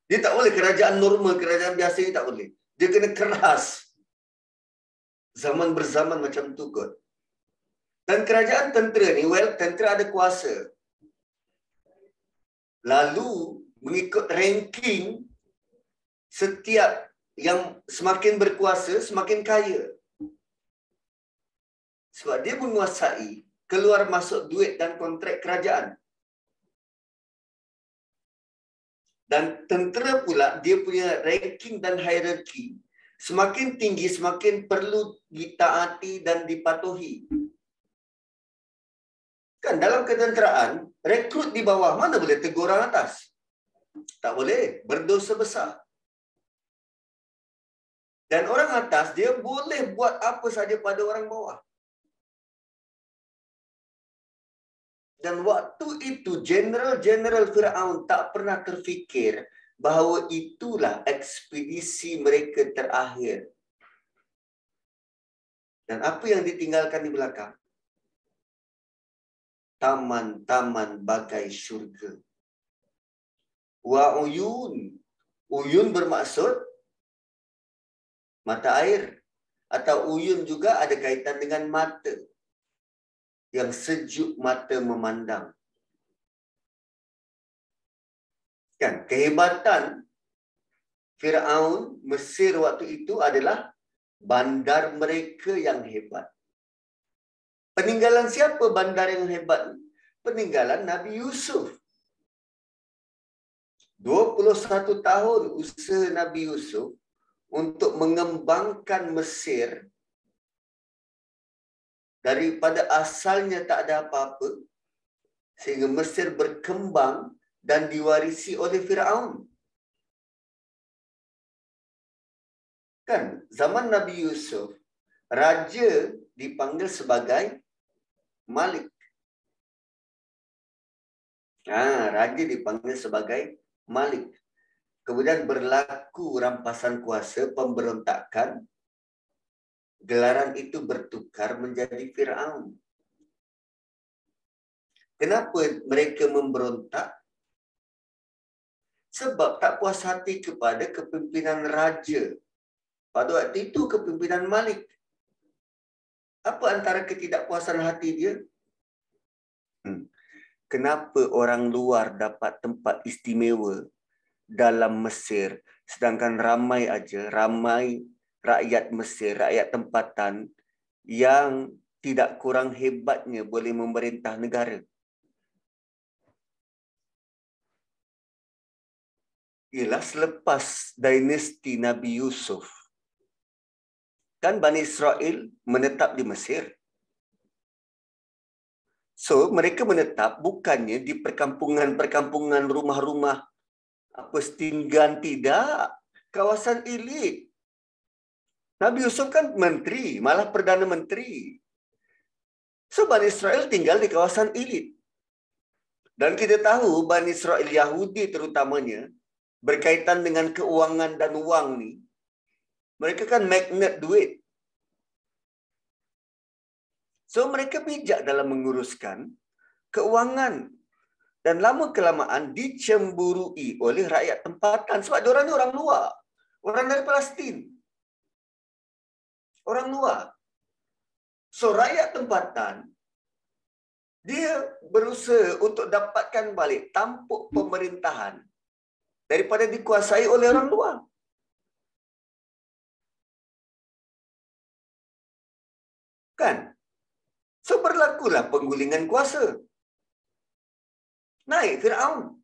Dia tak boleh kerajaan normal, kerajaan biasa ni tak boleh. Dia kena keras. Zaman berzaman macam tu kot. Dan kerajaan tentera ni, tentera ada kuasa. Lalu mengikut ranking, setiap yang semakin berkuasa, semakin kaya. Sebab dia menguasai keluar masuk duit dan kontrak kerajaan. Dan tentera pula, dia punya ranking dan hierarki. Semakin tinggi, semakin perlu ditaati dan dipatuhi. Kan dalam ketenteraan, rekrut di bawah mana boleh tegur orang atas? Tak boleh, berdosa besar. Dan orang atas, dia boleh buat apa saja pada orang bawah. Dan waktu itu, General Firaun tak pernah terfikir bahawa itulah ekspedisi mereka terakhir. Dan apa yang ditinggalkan di belakang? Taman-taman bagai syurga. Wa uyun. Uyun bermaksud mata air. Atau uyun juga ada kaitan dengan mata. Yang sejuk mata memandang. Kan, kehebatan Firaun Mesir waktu itu adalah bandar mereka yang hebat. Peninggalan siapa bandar yang hebat? Peninggalan Nabi Yusuf. 21 tahun usaha Nabi Yusuf untuk mengembangkan Mesir daripada asalnya tak ada apa-apa sehingga Mesir berkembang dan diwarisi oleh Firaun. Kan, zaman Nabi Yusuf, raja dipanggil sebagai Malik. Raja dipanggil sebagai Malik. Kemudian berlaku rampasan kuasa, pemberontakan. Gelaran itu bertukar menjadi Firaun. Kenapa mereka memberontak? Sebab tak puas hati kepada kepimpinan raja. Pada waktu itu kepimpinan Malik. Apa antara ketidakpuasan hati dia? Kenapa orang luar dapat tempat istimewa dalam Mesir, sedangkan ramai rakyat Mesir, rakyat tempatan yang tidak kurang hebatnya boleh memerintah negara? Ialah selepas dinasti Nabi Yusuf. Kan Bani Israel menetap di Mesir. So, mereka menetap bukannya di perkampungan-perkampungan, rumah-rumah setinggan, tidak. Kawasan elit. Nabi Yusuf kan menteri, malah Perdana Menteri. So Bani Israel tinggal di kawasan elit. Dan kita tahu Bani Israel Yahudi terutamanya berkaitan dengan keuangan dan wang ni. Mereka kan magnet duit. So mereka bijak dalam menguruskan keuangan. Dan lama-kelamaan dicemburui oleh rakyat tempatan. Sebab diorang ni orang luar. Orang dari Palestin. Orang luar. So rakyat tempatan, dia berusaha untuk dapatkan balik tampuk pemerintahan daripada dikuasai oleh orang luar. Kan? So berlakulah penggulingan kuasa. Naik Firaun.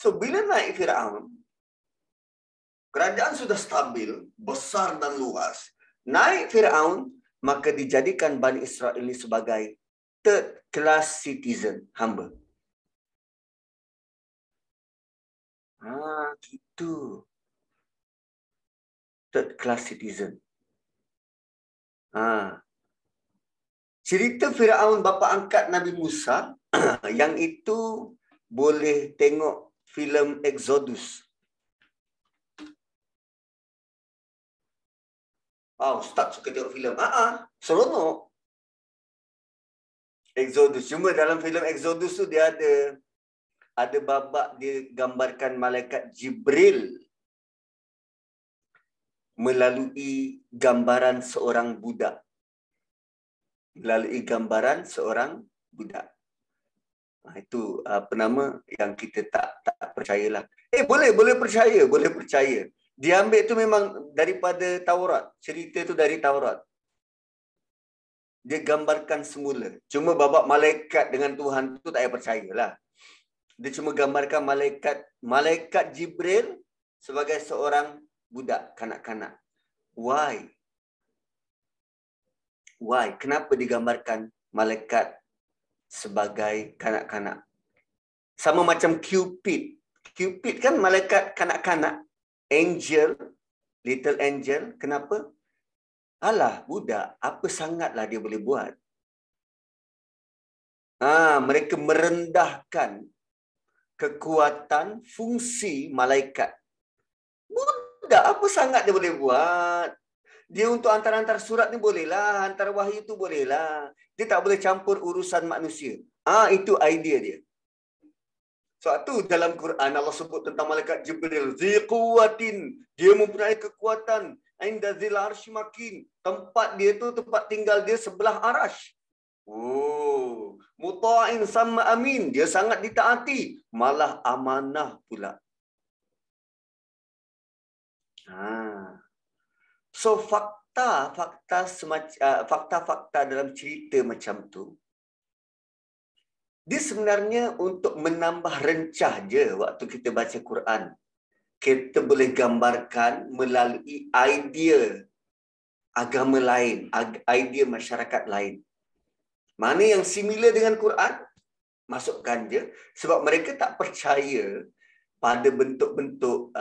So bila naik Firaun, kerajaan sudah stabil, besar dan luas. Naik Firaun, maka dijadikan Bani Israel ini sebagai third class citizen, hamba. Gitu. Third class citizen. Cerita Firaun bapa angkat Nabi Musa, yang itu boleh tengok filem Exodus. Ustaz suka tengok filem. Seronok. Exodus. Cuma dalam filem Exodus tu dia ada babak dia gambarkan malaikat Jibril melalui gambaran seorang budak. Melalui gambaran seorang budak. Itu apa nama yang kita tak percayalah. Boleh percaya. Dia ambil tu memang daripada Taurat. Cerita tu dari Taurat. Dia gambarkan semula. Cuma babak malaikat dengan Tuhan tu tak payah percayalah. Dia cuma gambarkan malaikat Jibril sebagai seorang budak kanak-kanak. Why? Kenapa digambarkan malaikat sebagai kanak-kanak? Sama macam Cupid. Cupid kan malaikat kanak-kanak. Angel, little angel. Kenapa? Alah, budak. Apa sangatlah dia boleh buat? Mereka merendahkan kekuatan fungsi malaikat. Budak, apa sangat dia boleh buat? Dia untuk hantar-hantar surat ni bolehlah. Hantar wahyu tu bolehlah. Dia tak boleh campur urusan manusia. Itu idea dia. Sebab tu dalam Quran Allah sebut tentang malaikat Jibril. Zi quwwatin. Dia mempunyai kekuatan. Inda zil arsy makin. Tempat dia tu, tempat tinggal dia sebelah arash. Muta'in sama amin. Dia sangat ditaati. Malah amanah pula. So fakta-fakta dalam cerita macam tu, dia sebenarnya untuk menambah rencah je waktu kita baca Quran. Kita boleh gambarkan melalui idea agama lain, idea masyarakat lain. Mana yang similar dengan Quran, masukkan je. Sebab mereka tak percaya pada bentuk-bentuk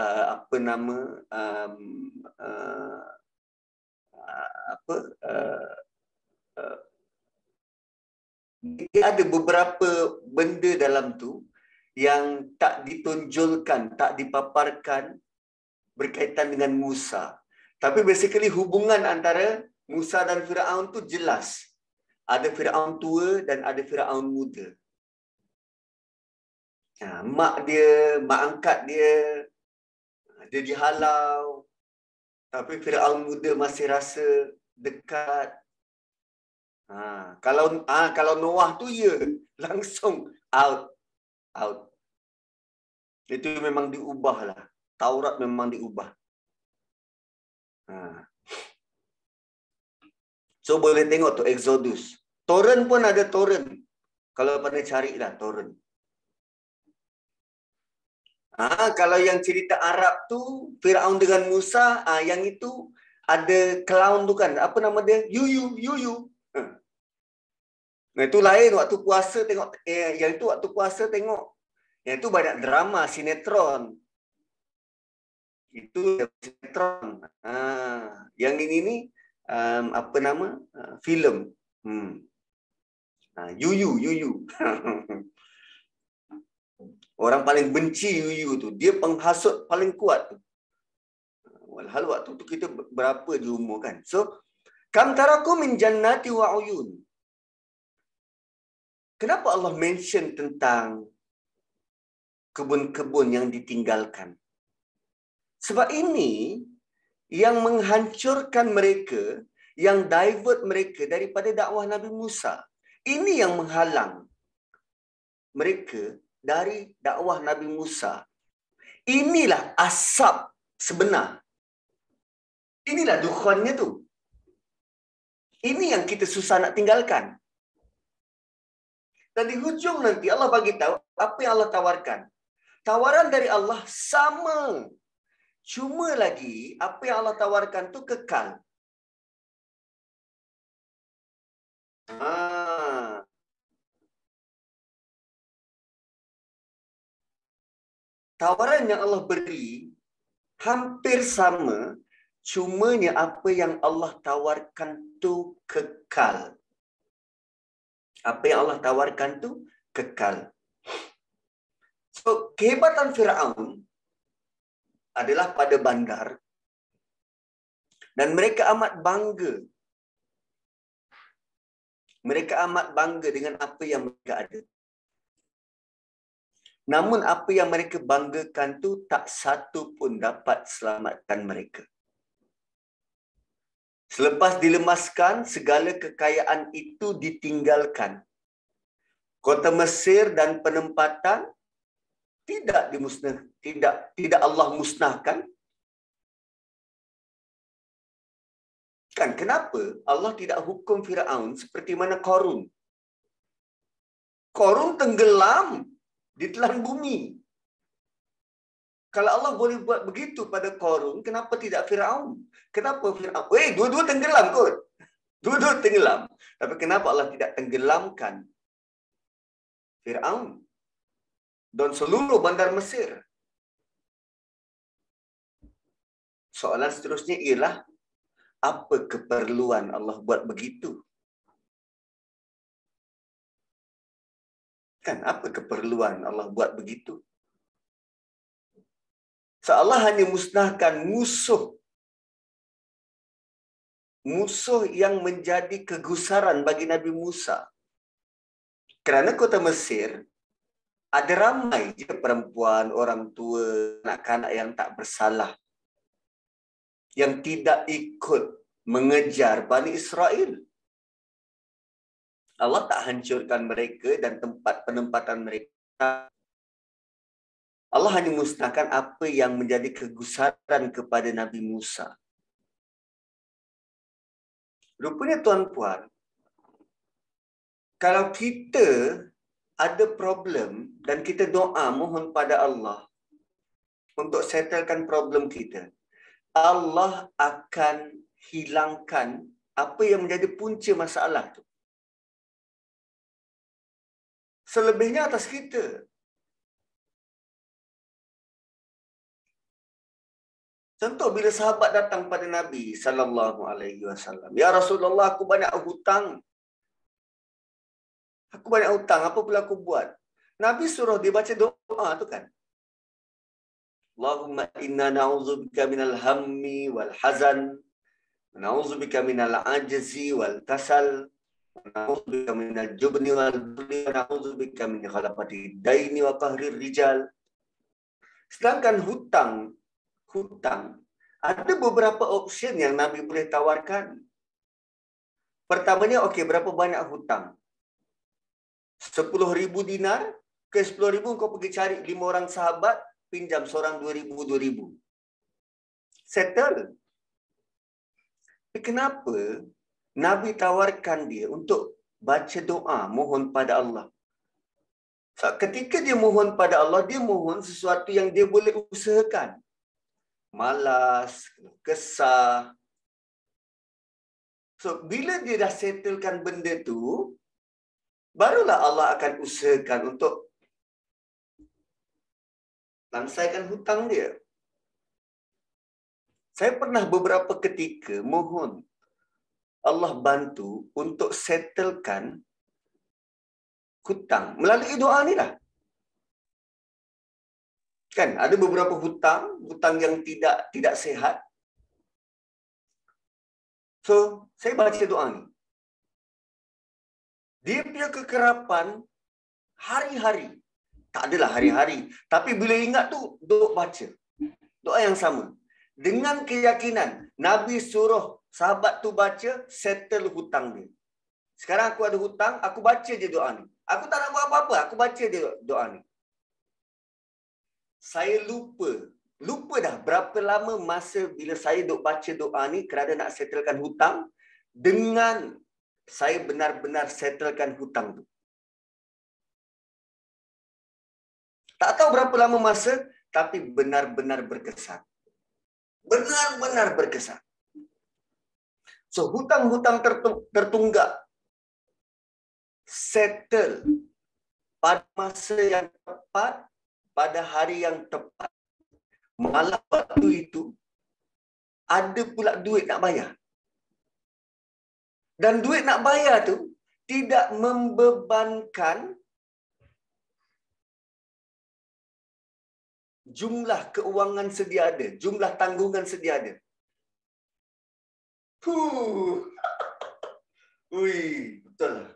dia ada beberapa benda dalam tu yang tak ditonjolkan, tak dipaparkan berkaitan dengan Musa. Tapi basically hubungan antara Musa dan Firaun tu jelas. Ada Firaun tua dan ada Firaun muda. Mak angkat dia dihalau. Tapi Firaun muda masih rasa dekat. Kalau Noah tu langsung out. Itu memang diubah lah. Taurat memang diubah. So boleh tengok tu Exodus. Torrent pun ada torrent. Kalau pernah carilah torrent. Kalau yang cerita Arab tu Firaun dengan Musa, yang itu ada clown tu kan. Apa nama dia? Yuyu. Nah, itu lain waktu puasa tengok. Yang itu waktu puasa tengok. Yang itu banyak drama, sinetron. Itu sinetron. Yang ini filem. Yuyu. Orang paling benci Yuyu tu. Dia penghasut paling kuat tu. Walhal waktu tu kita berapa je umur kan. So, kam taraku min jannati wa uyun. Kenapa Allah mention tentang kebun-kebun yang ditinggalkan? Sebab ini yang menghancurkan mereka, yang divert mereka daripada dakwah Nabi Musa. Ini yang menghalang mereka dari dakwah Nabi Musa. Inilah asap sebenar. Inilah dukhannya tu. Ini yang kita susah nak tinggalkan. Dan di hujung nanti Allah bagi tahu apa yang Allah tawarkan. Tawaran dari Allah sama. Cuma lagi apa yang Allah tawarkan tu kekal. Tawaran yang Allah beri hampir sama, cumanya apa yang Allah tawarkan tu kekal. Apa yang Allah tawarkan tu kekal. So, kehebatan Firaun adalah pada bandar dan mereka amat bangga. Mereka amat bangga dengan apa yang mereka ada. Namun apa yang mereka banggakan tu tak satu pun dapat selamatkan mereka. Selepas dilemaskan, segala kekayaan itu ditinggalkan. Kota Mesir dan penempatan tidak Allah musnahkan. Kan kenapa Allah tidak hukum Firaun seperti mana Qarun? Qarun tenggelam di telan bumi. Kalau Allah boleh buat begitu pada Qarun, kenapa tidak Firaun? Kenapa Firaun? Dua-dua tenggelam kot. Dua-dua tenggelam. Tapi kenapa Allah tidak tenggelamkan Firaun dan seluruh bandar Mesir? Soalan seterusnya ialah, apa keperluan Allah buat begitu? Kan, apa keperluan Allah buat begitu? So, Allah hanya musnahkan musuh yang menjadi kegusaran bagi Nabi Musa. Kerana kota Mesir ada ramai je perempuan, orang tua, anak-anak yang tak bersalah, yang tidak ikut mengejar Bani Israel. Allah tak hancurkan mereka dan tempat penempatan mereka. Allah hanya musnahkan apa yang menjadi kegusaran kepada Nabi Musa. Rupanya tuan-puan, kalau kita ada problem dan kita doa mohon pada Allah untuk settlekan problem kita, Allah akan hilangkan apa yang menjadi punca masalah tu. Selebihnya atas kita. Contoh bila sahabat datang pada Nabi sallallahu alaihi wasallam, "Ya Rasulullah, aku banyak hutang. Apa pula aku buat?" Nabi suruh dia baca doa tu kan. Allahumma inna na'udzubika minal hammi wal hazan, na'udzubika minal ajzi wal kasal, na'udzubika minal jubni wal buli, na'udzubika min khalafati daini wa qahrir rijal. Sedangkan hutang ada beberapa option yang Nabi boleh tawarkan. Pertamanya, okey, berapa banyak hutang? 10,000 dinar ke 10,000 kau pergi cari 5 orang sahabat, pinjam seorang 2,000. Settle. Tapi kenapa Nabi tawarkan dia untuk baca doa, mohon pada Allah? So, ketika dia mohon pada Allah, dia mohon sesuatu yang dia boleh usahakan. Malas, kesah. So, bila dia dah settlekan benda tu, barulah Allah akan usahakan untuk langsaikan hutang dia. Saya pernah beberapa ketika mohon Allah bantu untuk settlekan hutang melalui doa ni lah. Kan ada beberapa hutang yang tidak sehat. So, saya baca doa ni. Dia punya kekerapan hari-hari. Tak adalah hari-hari, tapi bila ingat tu duk baca. Doa yang sama. Dengan keyakinan Nabi suruh sahabat tu baca, settle hutang dia. Sekarang aku ada hutang, aku baca je doa ni. Aku tak nak buat apa-apa, aku baca je doa ni. Saya lupa dah berapa lama masa bila saya duk baca doa ni kerana nak settlekan hutang, dengan saya benar-benar settlekan hutang tu. Tak tahu berapa lama masa, tapi benar-benar berkesan. Benar-benar berkesan. So, hutang-hutang tertunggak settle pada masa yang tepat, pada hari yang tepat. Malah waktu itu, ada pula duit nak bayar. Dan duit nak bayar tu tidak membebankan jumlah keuangan sedia ada, jumlah tanggungan sedia ada. Ui, betul lah.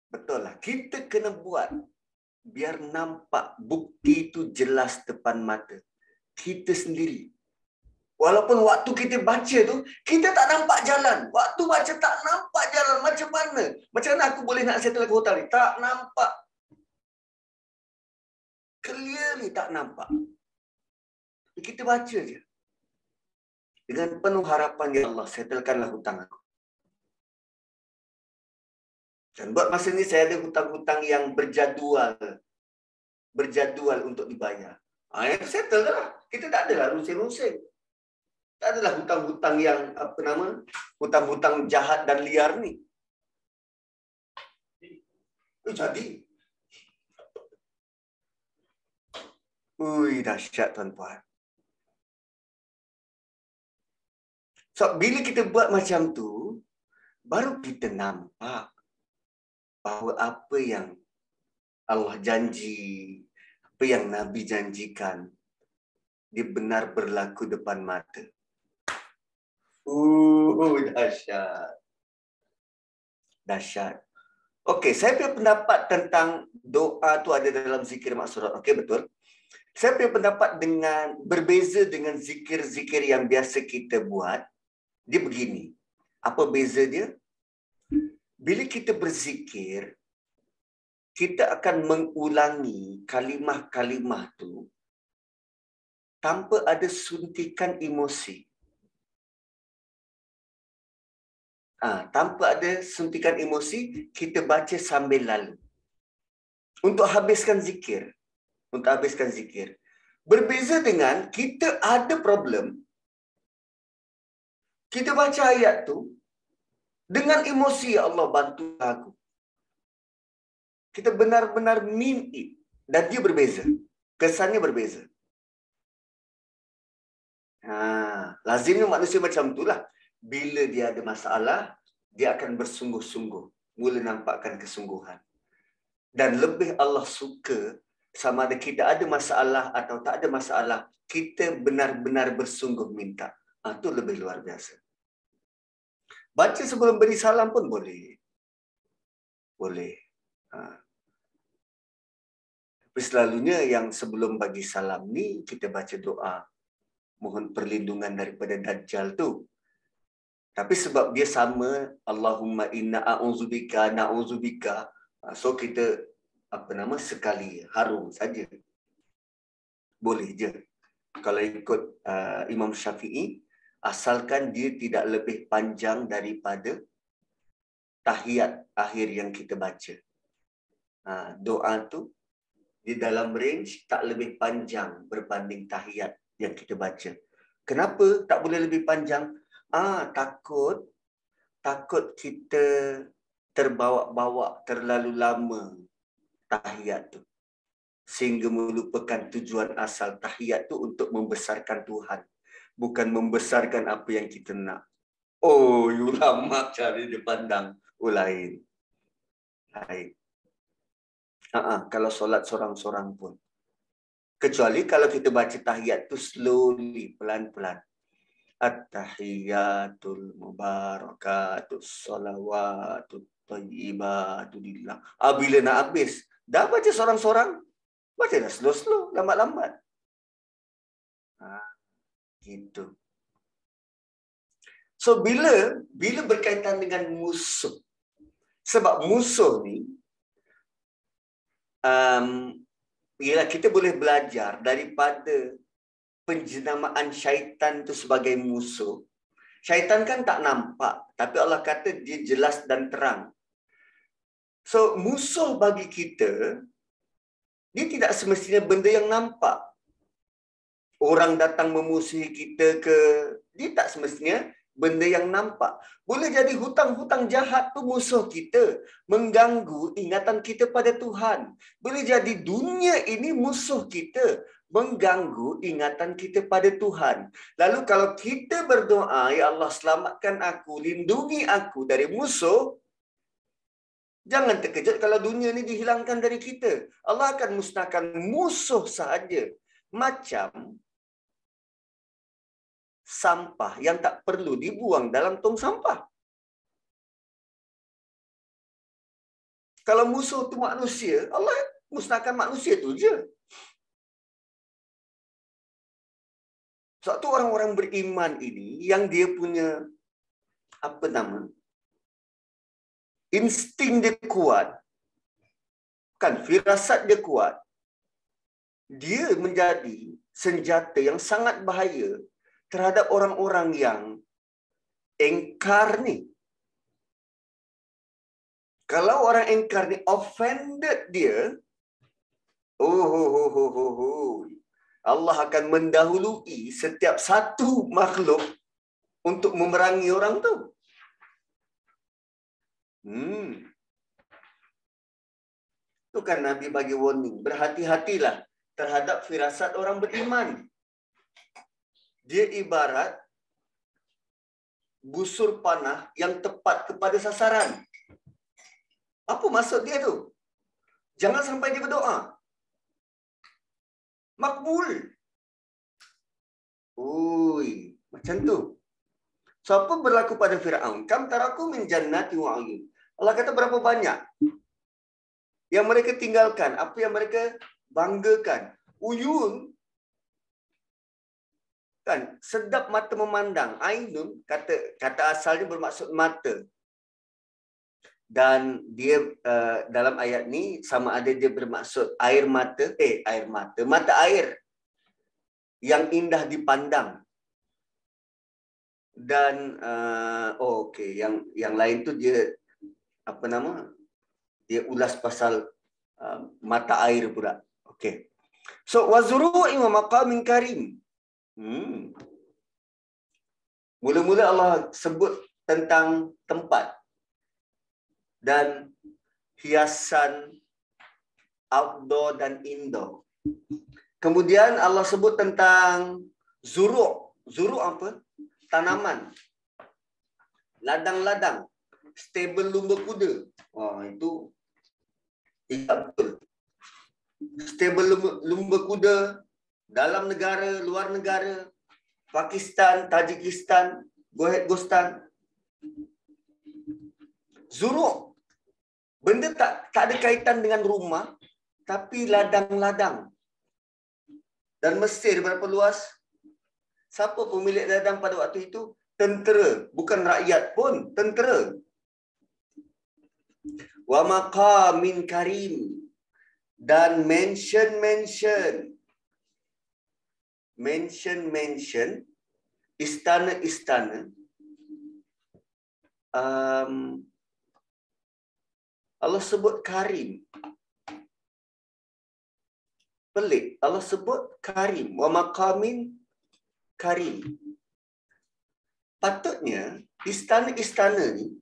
Betul lah. Kita kena buat biar nampak bukti itu jelas depan mata kita sendiri. Walaupun waktu kita baca tu, kita tak nampak jalan. Waktu baca tak nampak jalan. Macam mana? Macam mana aku boleh nak settle hutang ni? Tak nampak. Clearly tak nampak. Kita baca je. Dengan penuh harapan, ya Allah, settlekanlah hutang aku. Dan buat masa ni saya ada hutang-hutang yang berjadual untuk dibayar. Yang settle lah. Kita tak adalah rusing-rusing. Tak adalah hutang-hutang yang hutang-hutang jahat dan liar ni. Jadi. Ui, dahsyat tuan-tuan. So, bila kita buat macam tu, baru kita nampak bahawa apa yang Allah janji, apa yang Nabi janjikan, dia benar berlaku depan mata. Dahsyat. Dahsyat. Okey, saya punya pendapat tentang doa tu ada dalam zikir maksurat. Okey, betul. Saya punya pendapat berbeza dengan zikir-zikir yang biasa kita buat. Dia begini. Apa beza dia? Bila kita berzikir, kita akan mengulangi kalimah-kalimah tu tanpa ada suntikan emosi. Tanpa ada suntikan emosi, kita baca sambil lalu. Untuk habiskan zikir. Berbeza dengan kita ada problem, kita baca ayat tu dengan emosi, ya Allah bantu aku. Kita benar-benar mean it. Dan dia berbeza. Kesannya berbeza. Lazimnya manusia macam itulah. Bila dia ada masalah, dia akan bersungguh-sungguh. Mula nampakkan kesungguhan. Dan lebih Allah suka sama ada kita ada masalah atau tak ada masalah, kita benar-benar bersungguh minta. Itu lebih luar biasa. Baca sebelum beri salam pun boleh. Boleh. Tapi selalunya yang sebelum bagi salam ni, kita baca doa. Mohon perlindungan daripada Dajjal tu. Tapi sebab dia sama, Allahumma inna a'udzubika, na'udzubika. So kita, sekali harum saja. Boleh je. Kalau ikut Imam Syafi'i, asalkan dia tidak lebih panjang daripada tahiyat akhir yang kita baca. Doa tu di dalam range tak lebih panjang berbanding tahiyat yang kita baca. Kenapa tak boleh lebih panjang? Takut kita terbawa-bawa terlalu lama tahiyat tu. Sehingga melupakan tujuan asal tahiyat tu untuk membesarkan Tuhan. bukan membesarkan apa yang kita nak. Oh, ulama cara dia pandang lain. Baik. Kalau solat sorang-sorang pun. Kecuali kalau kita baca tahiyat tu slowly, pelan-pelan. At-tahiyatul mubarakatus salawatut thayyibatu lillah. Bila nak habis, dah baca sorang-sorang, baca dah slow-slow, lambat-lambat. Gitu. So bila berkaitan dengan musuh, sebab musuh ni, ialah kita boleh belajar daripada penjenamaan syaitan tu sebagai musuh. Syaitan kan tak nampak, tapi Allah kata dia jelas dan terang. So musuh bagi kita, dia tidak semestinya benda yang nampak. Orang datang memusuhi kita ke, dia tak semestinya benda yang nampak. Boleh jadi hutang-hutang jahat tu musuh kita, mengganggu ingatan kita pada Tuhan. Boleh jadi dunia ini musuh kita, mengganggu ingatan kita pada Tuhan. Lalu kalau kita berdoa, ya Allah selamatkan aku, lindungi aku dari musuh, jangan terkejut kalau dunia ni dihilangkan dari kita. Allah akan musnahkan musuh sahaja. Macam sampah yang tak perlu dibuang dalam tong sampah. Kalau musuh tu manusia, Allah musnahkan manusia tu je. Sebab tu orang-orang beriman ini yang dia punya insting dia kuat, kan, firasat dia kuat, dia menjadi senjata yang sangat bahaya terhadap orang-orang yang engkar ni. Kalau orang engkar ni offended dia, Allah akan mendahului setiap satu makhluk untuk memerangi orang tu. Itu kan Nabi bagi warning. Berhati-hatilah terhadap firasat orang beriman. Dia ibarat busur panah yang tepat kepada sasaran. Apa maksud dia tu? Jangan sampai dia berdoa. Makbul. Macam tu. So, apa berlaku pada Fir'aun? Kam taraku min jannati wa uyun. Allah kata berapa banyak yang mereka tinggalkan, apa yang mereka banggakan. Uyun, kan, sedap mata memandang. Ainun, kata asalnya bermaksud mata. Dan dia dalam ayat ni sama ada dia bermaksud mata air yang indah dipandang. Dan yang lain tu dia dia ulas pasal mata air pula. Okey. So wazuru'in wa maqamin karim. Mula-mula Allah sebut tentang tempat dan hiasan outdoor dan indoor. Kemudian Allah sebut tentang zuru'. Zuru' apa? Tanaman. Ladang-ladang. Stable lumba kuda. Itu tidak betul. Stable lumba kuda dalam negara, luar negara, Pakistan, Tajikistan, Gostan. Zuru'. Benda tak ada kaitan dengan rumah, tapi ladang-ladang. Dan Mesir berapa luas? Siapa pemilik ladang pada waktu itu? Tentera. Bukan rakyat pun, tentera. Wa maqamin karim. Dan mansion. Mansion. Istana-istana. Allah sebut karim. Pelik. Allah sebut karim. Wa maqamin karim. Patutnya istana-istana ni,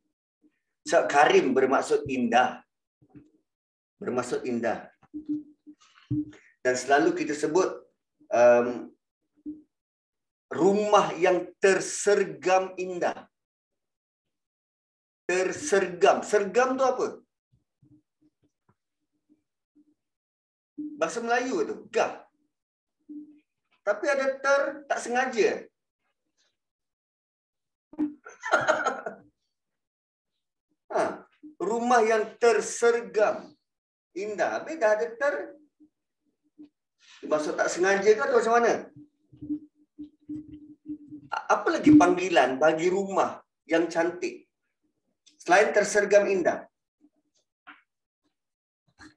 sebab karim bermaksud indah. Bermaksud indah. Dan selalu kita sebut Rumah yang tersergam indah. Tersergam. Sergam tu apa? Bahasa Melayu tu, gah. Tapi ada tak sengaja. Rumah yang tersergam indah. Habis dah ada maksud tak sengaja ke atau macam mana? Apa lagi panggilan bagi rumah yang cantik selain tersergam indah?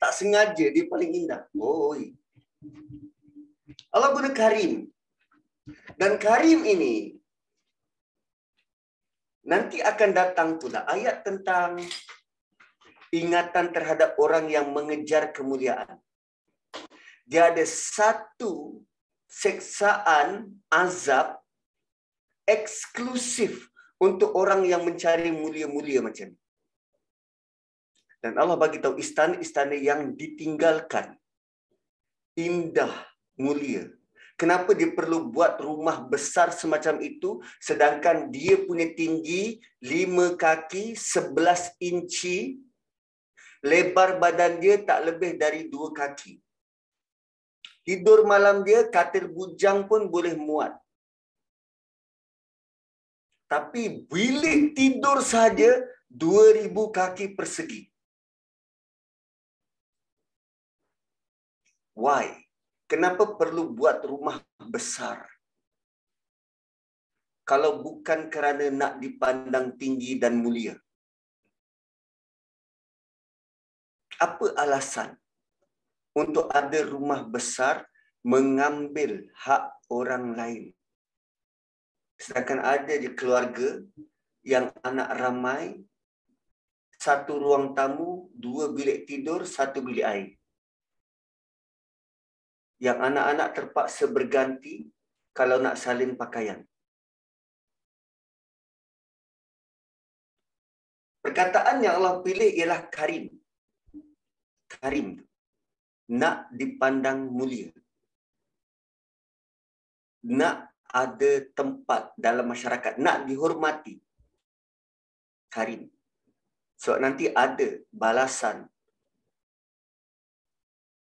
Tak sengaja dia paling indah. Oh, Allah guna karim. Dan karim ini nanti akan datang pula ayat tentang ingatan terhadap orang yang mengejar kemuliaan. Dia ada satu seksaan azab eksklusif untuk orang yang mencari mulia-mulia macam ni. Dan Allah bagi tahu istana-istana yang ditinggalkan indah, mulia. Kenapa dia perlu buat rumah besar semacam itu sedangkan dia punya tinggi 5 kaki 11 inci, lebar badan dia tak lebih dari 2 kaki. Tidur malam dia katil bujang pun boleh muat. Tapi bilik tidur saja 2000 kaki persegi. Why? Kenapa perlu buat rumah besar? Kalau bukan kerana nak dipandang tinggi dan mulia. Apa alasan untuk ada rumah besar mengambil hak orang lain? Sedangkan ada je keluarga yang anak ramai, 1 ruang tamu, 2 bilik tidur, 1 bilik air. Yang anak-anak terpaksa berganti kalau nak salin pakaian. Perkataan yang Allah pilih ialah karim. Karim. Nak dipandang mulia. Nak ada tempat dalam masyarakat. Nak dihormati. Karim. So nanti ada balasan.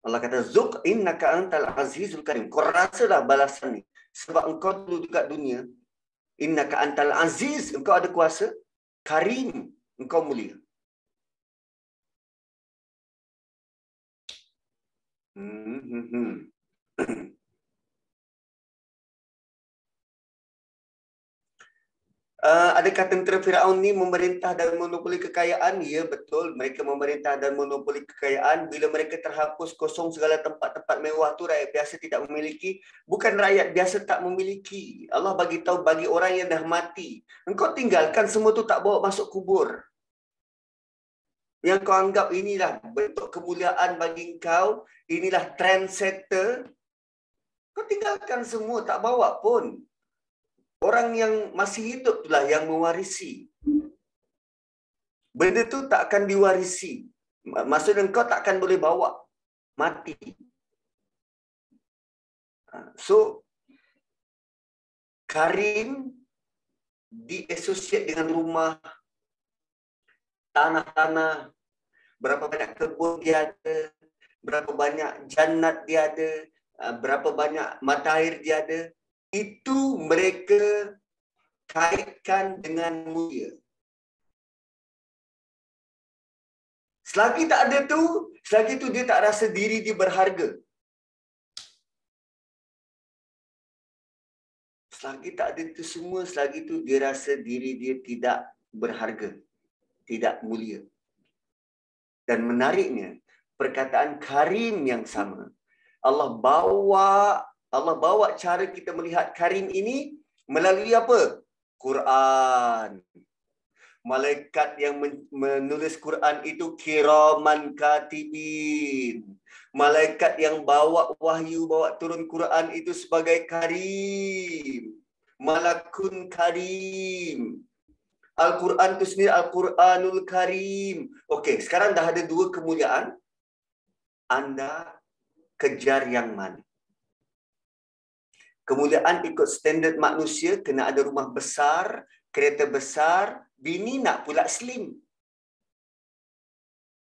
Allah kata, Zuq innaka antal azizul karim. Kau rasalah balasan ni. Sebab engkau dulu dekat dunia. Innaka antal aziz. Engkau ada kuasa. Karim. Engkau mulia. Adakah tentera Firaun ni memerintah dan monopoli kekayaan? Ya, betul. Mereka memerintah dan monopoli kekayaan. Bila mereka terhapus kosong segala tempat-tempat mewah tu, rakyat biasa tidak memiliki. Bukan rakyat biasa tak memiliki. Allah bagi tahu bagi orang yang dah mati. Engkau tinggalkan semua tu tak bawa masuk kubur. Yang kau anggap inilah bentuk kemuliaan bagi engkau. Inilah trendsetter. Kau tinggalkan semua, tak bawa pun. Orang yang masih hidup itulah yang mewarisi. Benda tu tak akan diwarisi. Maksudnya kau tak akan boleh bawa. Mati. So, karim diasosiat dengan rumah, tanah-tanah, berapa banyak kebun dia ada, berapa banyak jannat dia ada, berapa banyak mata air dia ada. Itu mereka kaitkan dengan mulia. Selagi tak ada tu, selagi tu dia tak rasa diri dia berharga. Selagi tak ada itu semua, selagi tu dia rasa diri dia tidak berharga, tidak mulia. Dan menariknya, perkataan karim yang sama, Allah bawa cara kita melihat karim ini melalui apa? Quran. Malaikat yang menulis Quran itu kiraman katibin. Malaikat yang bawa wahyu, bawa turun Quran itu sebagai karim. Malakun karim. Al-Quran itu sendiri Al-Quranul Karim. Okey, sekarang dah ada 2 kemuliaan. Anda kejar yang mana? Kemuliaan ikut standard manusia, kena ada rumah besar, kereta besar, bini nak pula slim.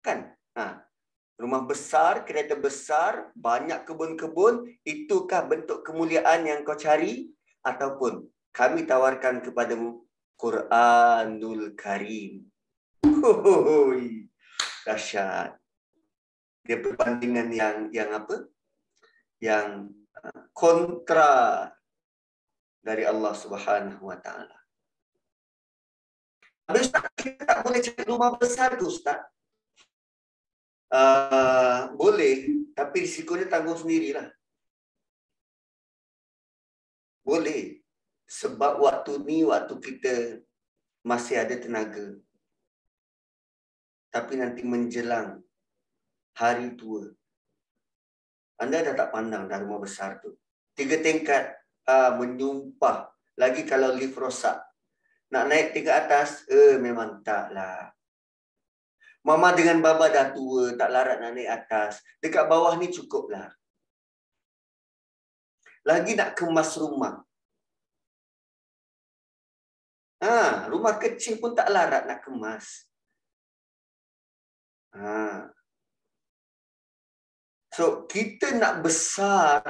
Kan? Rumah besar, kereta besar, banyak kebun-kebun, itukah bentuk kemuliaan yang kau cari? Ataupun kami tawarkan kepadamu Quranul Karim. Hoi, dahsyat. Dia perbandingan yang apa? Yang kontra dari Allah Subhanahu Wa Taala. Habis Ustaz, kita tak boleh cari rumah besar ke Ustaz? Boleh, tapi risikonya tanggung sendirilah. Boleh. Sebab waktu ni, waktu kita masih ada tenaga. Tapi nanti menjelang hari tua, anda dah tak pandang dah rumah besar tu. 3 tingkat menyumpah. Lagi kalau lift rosak. Nak naik tingkat atas, memang taklah. Mama dengan baba dah tua, tak larat nak naik atas. Dekat bawah ni cukuplah. Lagi nak kemas rumah. Rumah kecil pun tak larat nak kemas. So, kita nak besar,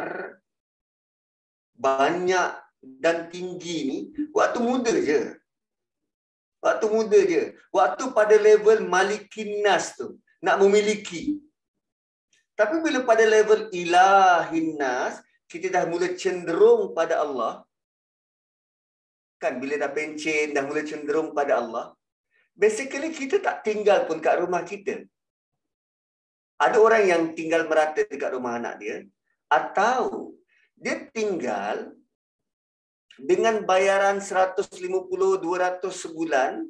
banyak dan tinggi ni, waktu muda je. Waktu muda je. Waktu pada level malikin nas tu. Nak memiliki. Tapi bila pada level ilahin nas, kita dah mula cenderung pada Allah. Kan bila dah pencen, dah mula cenderung pada Allah. Basically kita tak tinggal pun kat rumah kita. Ada orang yang tinggal merata dekat rumah anak dia. Atau dia tinggal dengan bayaran 150-200 sebulan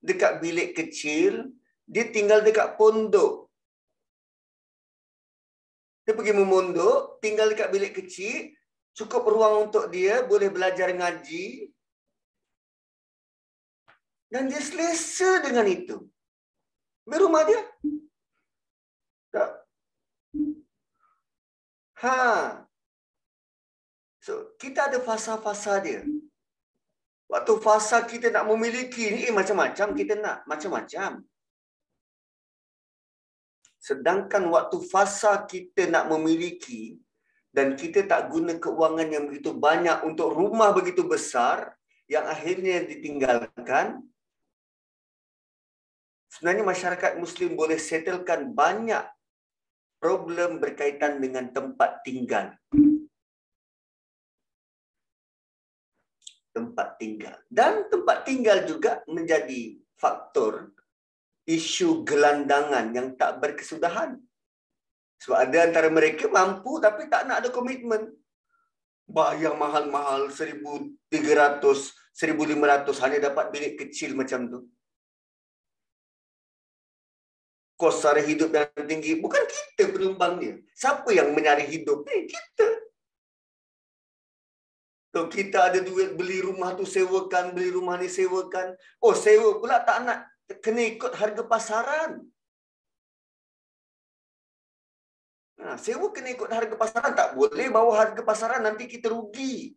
dekat bilik kecil, dia tinggal dekat pondok. Dia pergi memondok, tinggal dekat bilik kecil, cukup ruang untuk dia, boleh belajar ngaji. Dan dia selesa dengan itu. Di rumah dia. Tak. So, kita ada fasa-fasa dia. Waktu fasa kita nak memiliki ni, macam-macam kita nak. Macam-macam. Sedangkan waktu fasa kita nak memiliki dan kita tak guna keuangan yang begitu banyak untuk rumah begitu besar yang akhirnya ditinggalkan, sebenarnya masyarakat Muslim boleh settlekan banyak problem berkaitan dengan tempat tinggal. Tempat tinggal. Dan tempat tinggal juga menjadi faktor isu gelandangan yang tak berkesudahan. Sebab ada antara mereka mampu tapi tak nak ada komitmen. Bayar mahal-mahal 1,300, 1,500 hanya dapat bilik kecil macam tu. Kos sara hidup yang tinggi. Bukan kita penumpang dia. Siapa yang menyari hidup? Kita. So, kita ada duit beli rumah tu sewakan, beli rumah ni sewakan. Oh, sewa pula tak nak, kena ikut harga pasaran. Sewa kena ikut harga pasaran. Tak boleh bawa harga pasaran, nanti kita rugi.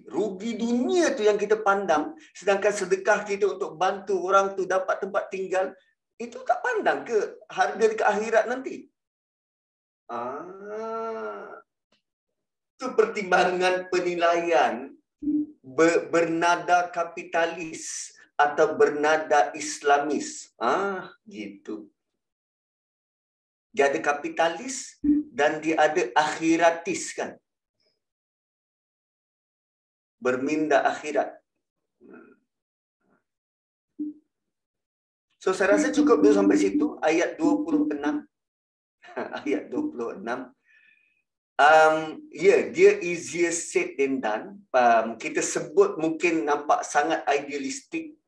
Rugi dunia tu yang kita pandang. Sedangkan sedekah kita untuk bantu orang tu dapat tempat tinggal, itu tak pandang ke harga dekat akhirat nanti? Itu pertimbangan penilaian bernada kapitalis atau bernada Islamis. Gitu. Dia ada kapitalis dan dia ada akhiratis kan. Berminda akhirat. So saya rasa cukup dulu sampai situ ayat 26. Ayat 26. Dia easier said than done. Kita sebut mungkin nampak sangat idealistik,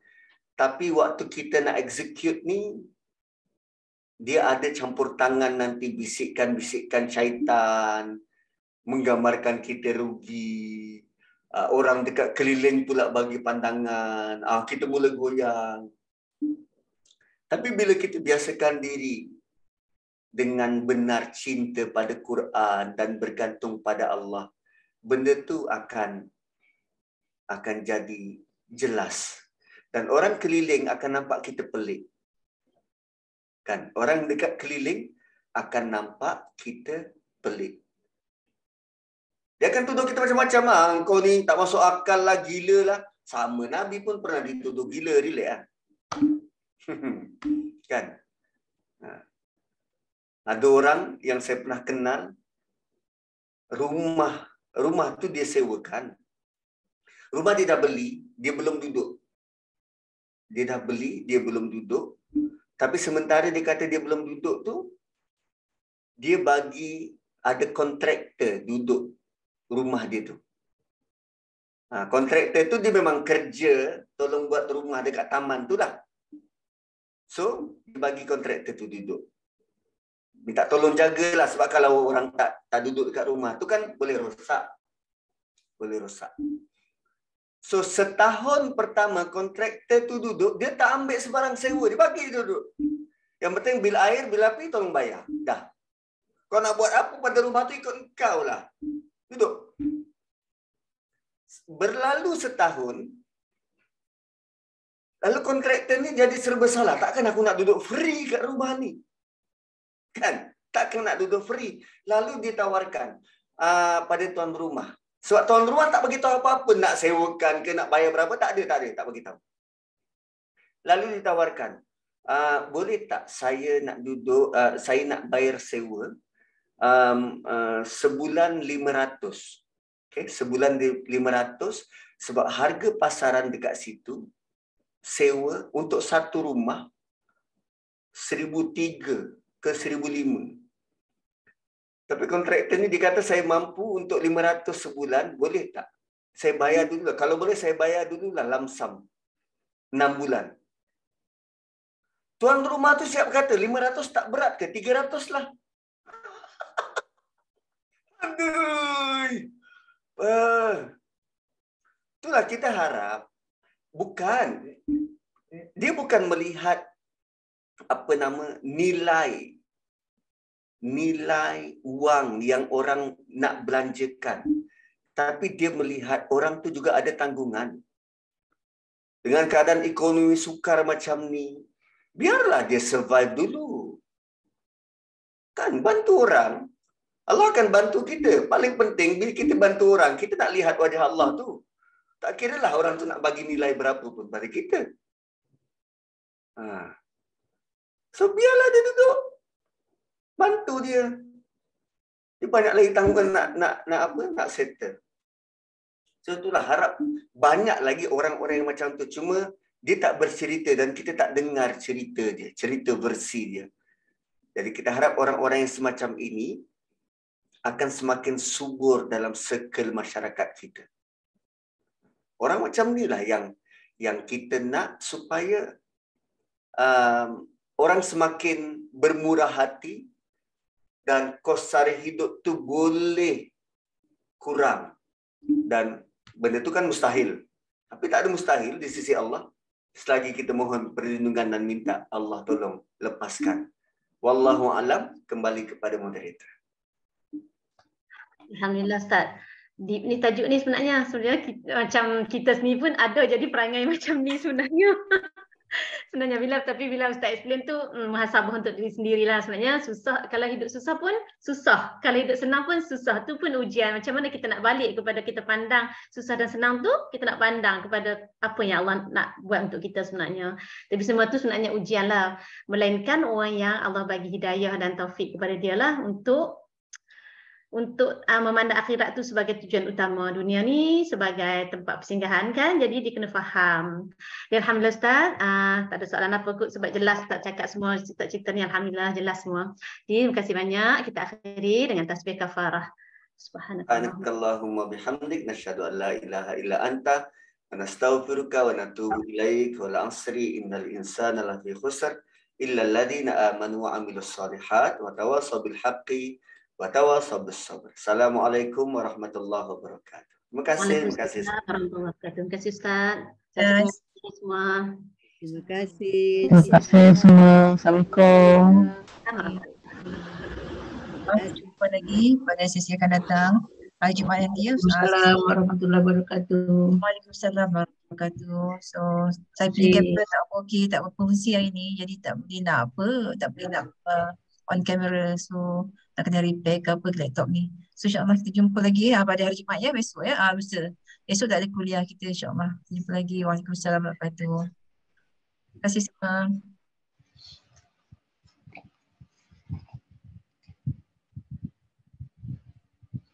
tapi waktu kita nak execute ni, dia ada campur tangan nanti bisikan-bisikan syaitan, menggambarkan kita rugi. Orang dekat keliling pula bagi pandangan. Kita mula goyang. Tapi bila kita biasakan diri dengan benar cinta pada Quran dan bergantung pada Allah, benda tu akan jadi jelas. Dan orang keliling akan nampak kita pelik. Kan? Orang dekat keliling akan nampak kita pelik. Dia akan tuduh kita macam-macam lah. Kau ni tak masuk akal lah, gila lah. Sama Nabi pun pernah dituduh gila, relax lah. Kan? Ada orang yang saya pernah kenal, rumah tu dia sewakan. Rumah dia dah beli, dia belum duduk. Dia dah beli, dia belum duduk. Tapi sementara dia kata dia belum duduk tu, dia bagi ada kontraktor duduk rumah dia tu. Kontraktor tu dia memang kerja tolong buat rumah dekat taman tu lah. So, dia bagi kontraktor tu duduk. Minta tolong jagalah, sebab kalau orang tak duduk dekat rumah tu kan boleh rosak. Boleh rosak. So, setahun pertama kontraktor tu duduk, dia tak ambil sebarang sewa, dia bagi duduk. Yang penting bil air, bil api tolong bayar. Dah. Kau nak buat apa pada rumah tu ikut kau lah. Duduk. Berlalu setahun, lalu kontraktor ni jadi serba salah. Takkan aku nak duduk free kat rumah ni? Kan? Takkan nak duduk free. Lalu ditawarkan pada tuan rumah. Sebab tuan rumah tak beritahu apa-apa, nak sewakan ke nak bayar berapa, tak beritahu. Lalu ditawarkan, boleh tak saya nak duduk, saya nak bayar sewa sebulan 500. Okay, sebulan 500 sebab harga pasaran dekat situ sewa untuk satu rumah 1,300 ke 1,500. Tapi kontraktor ni dia kata saya mampu untuk 500 sebulan, boleh tak? Saya bayar dulu lah. Kalau boleh saya bayar dulu lah lamsam 6 bulan. Tuan rumah tu siap kata 500 tak berat ke? 300 lah. Aduh. Itulah kita harap dia bukan melihat nilai wang yang orang nak belanjakan, tapi dia melihat orang tu juga ada tanggungan. Dengan keadaan ekonomi sukar macam ni, biarlah dia survive dulu. Kan, bantu orang. Allah akan bantu kita. Paling penting bila kita bantu orang, kita nak lihat wajah Allah tu. Tak kira lah orang tu nak bagi nilai berapa pun pada kita. So biarlah dia duduk. Bantu dia. Dia banyak lagi tanggungan nak settle. So itulah harap banyak lagi orang-orang yang macam tu. Cuma dia tak bercerita dan kita tak dengar cerita dia, cerita versi dia. Jadi kita harap orang-orang yang semacam ini akan semakin subur dalam circle masyarakat kita. Orang macam ni lah yang kita nak supaya orang semakin bermurah hati dan kos sara hidup tu boleh kurang. Dan benda tu kan mustahil. Tapi tak ada mustahil di sisi Allah. Selagi kita mohon perlindungan dan minta Allah tolong lepaskan. Wallahu alam, kembali kepada moderator. Alhamdulillah Ustaz. Ni tajuk ni sebenarnya macam kita sendiri pun ada jadi perangai macam ni sebenarnya. Sebenarnya bila Ustaz explain tu muhasabah untuk diri sendirilah. Sebenarnya susah, kalau hidup susah pun susah, kalau hidup senang pun susah. Tu pun ujian. Macam mana kita nak balik kepada kita pandang susah dan senang tu, kita nak pandang kepada apa yang Allah nak buat untuk kita sebenarnya. Tapi semua tu sebenarnya ujian lah. Melainkan orang yang Allah bagi hidayah dan taufik kepada dia lah untuk memandang akhirat tu sebagai tujuan utama, dunia ni sebagai tempat persinggahan kan. Jadi dia kena faham. Dan alhamdulillah Ustaz, tak ada soalan apa kot sebab jelas Ustaz cakap semua cerita-cerita ni, alhamdulillah jelas semua. Jadi terima kasih banyak. Kita akhiri dengan tasbih kafarah. Subhanakallahumma bihamdik nasyhadu an la ilaha illa anta wa nastaghfiruka wa natubu ilaik. Wal 'asri innal insana lafi khusr illa alladziina amanu wa 'amilus shalihat wa tawassaw bil haqqi wa tawassaw bis sabr. Assalamualaikum warahmatullahi wabarakatuh. Terima kasih. Terima kasih Ustaz. Semua. Terima kasih. Terima kasih semua. Assalamualaikum. Kita jumpa lagi pada sesi akan datang. hari Jumaat nanti ya. Assalamualaikum warahmatullahi wabarakatuh. Waalaikumsalam warahmatullahi wabarakatuh. So saya punya kamera tak okey, tak berfungsi hari ni, jadi tak boleh nak apa, tak boleh nak on camera. So nak kena repair ke apa ke laptop ni. So insyaAllah kita jumpa lagi pada hari Jumaat ya, besok ya. Lusa. Esok tak ada kuliah kita insyaAllah. Kita jumpa lagi. Waalaikumsalam warahmatullahi wabarakatuh. Terima kasih semua.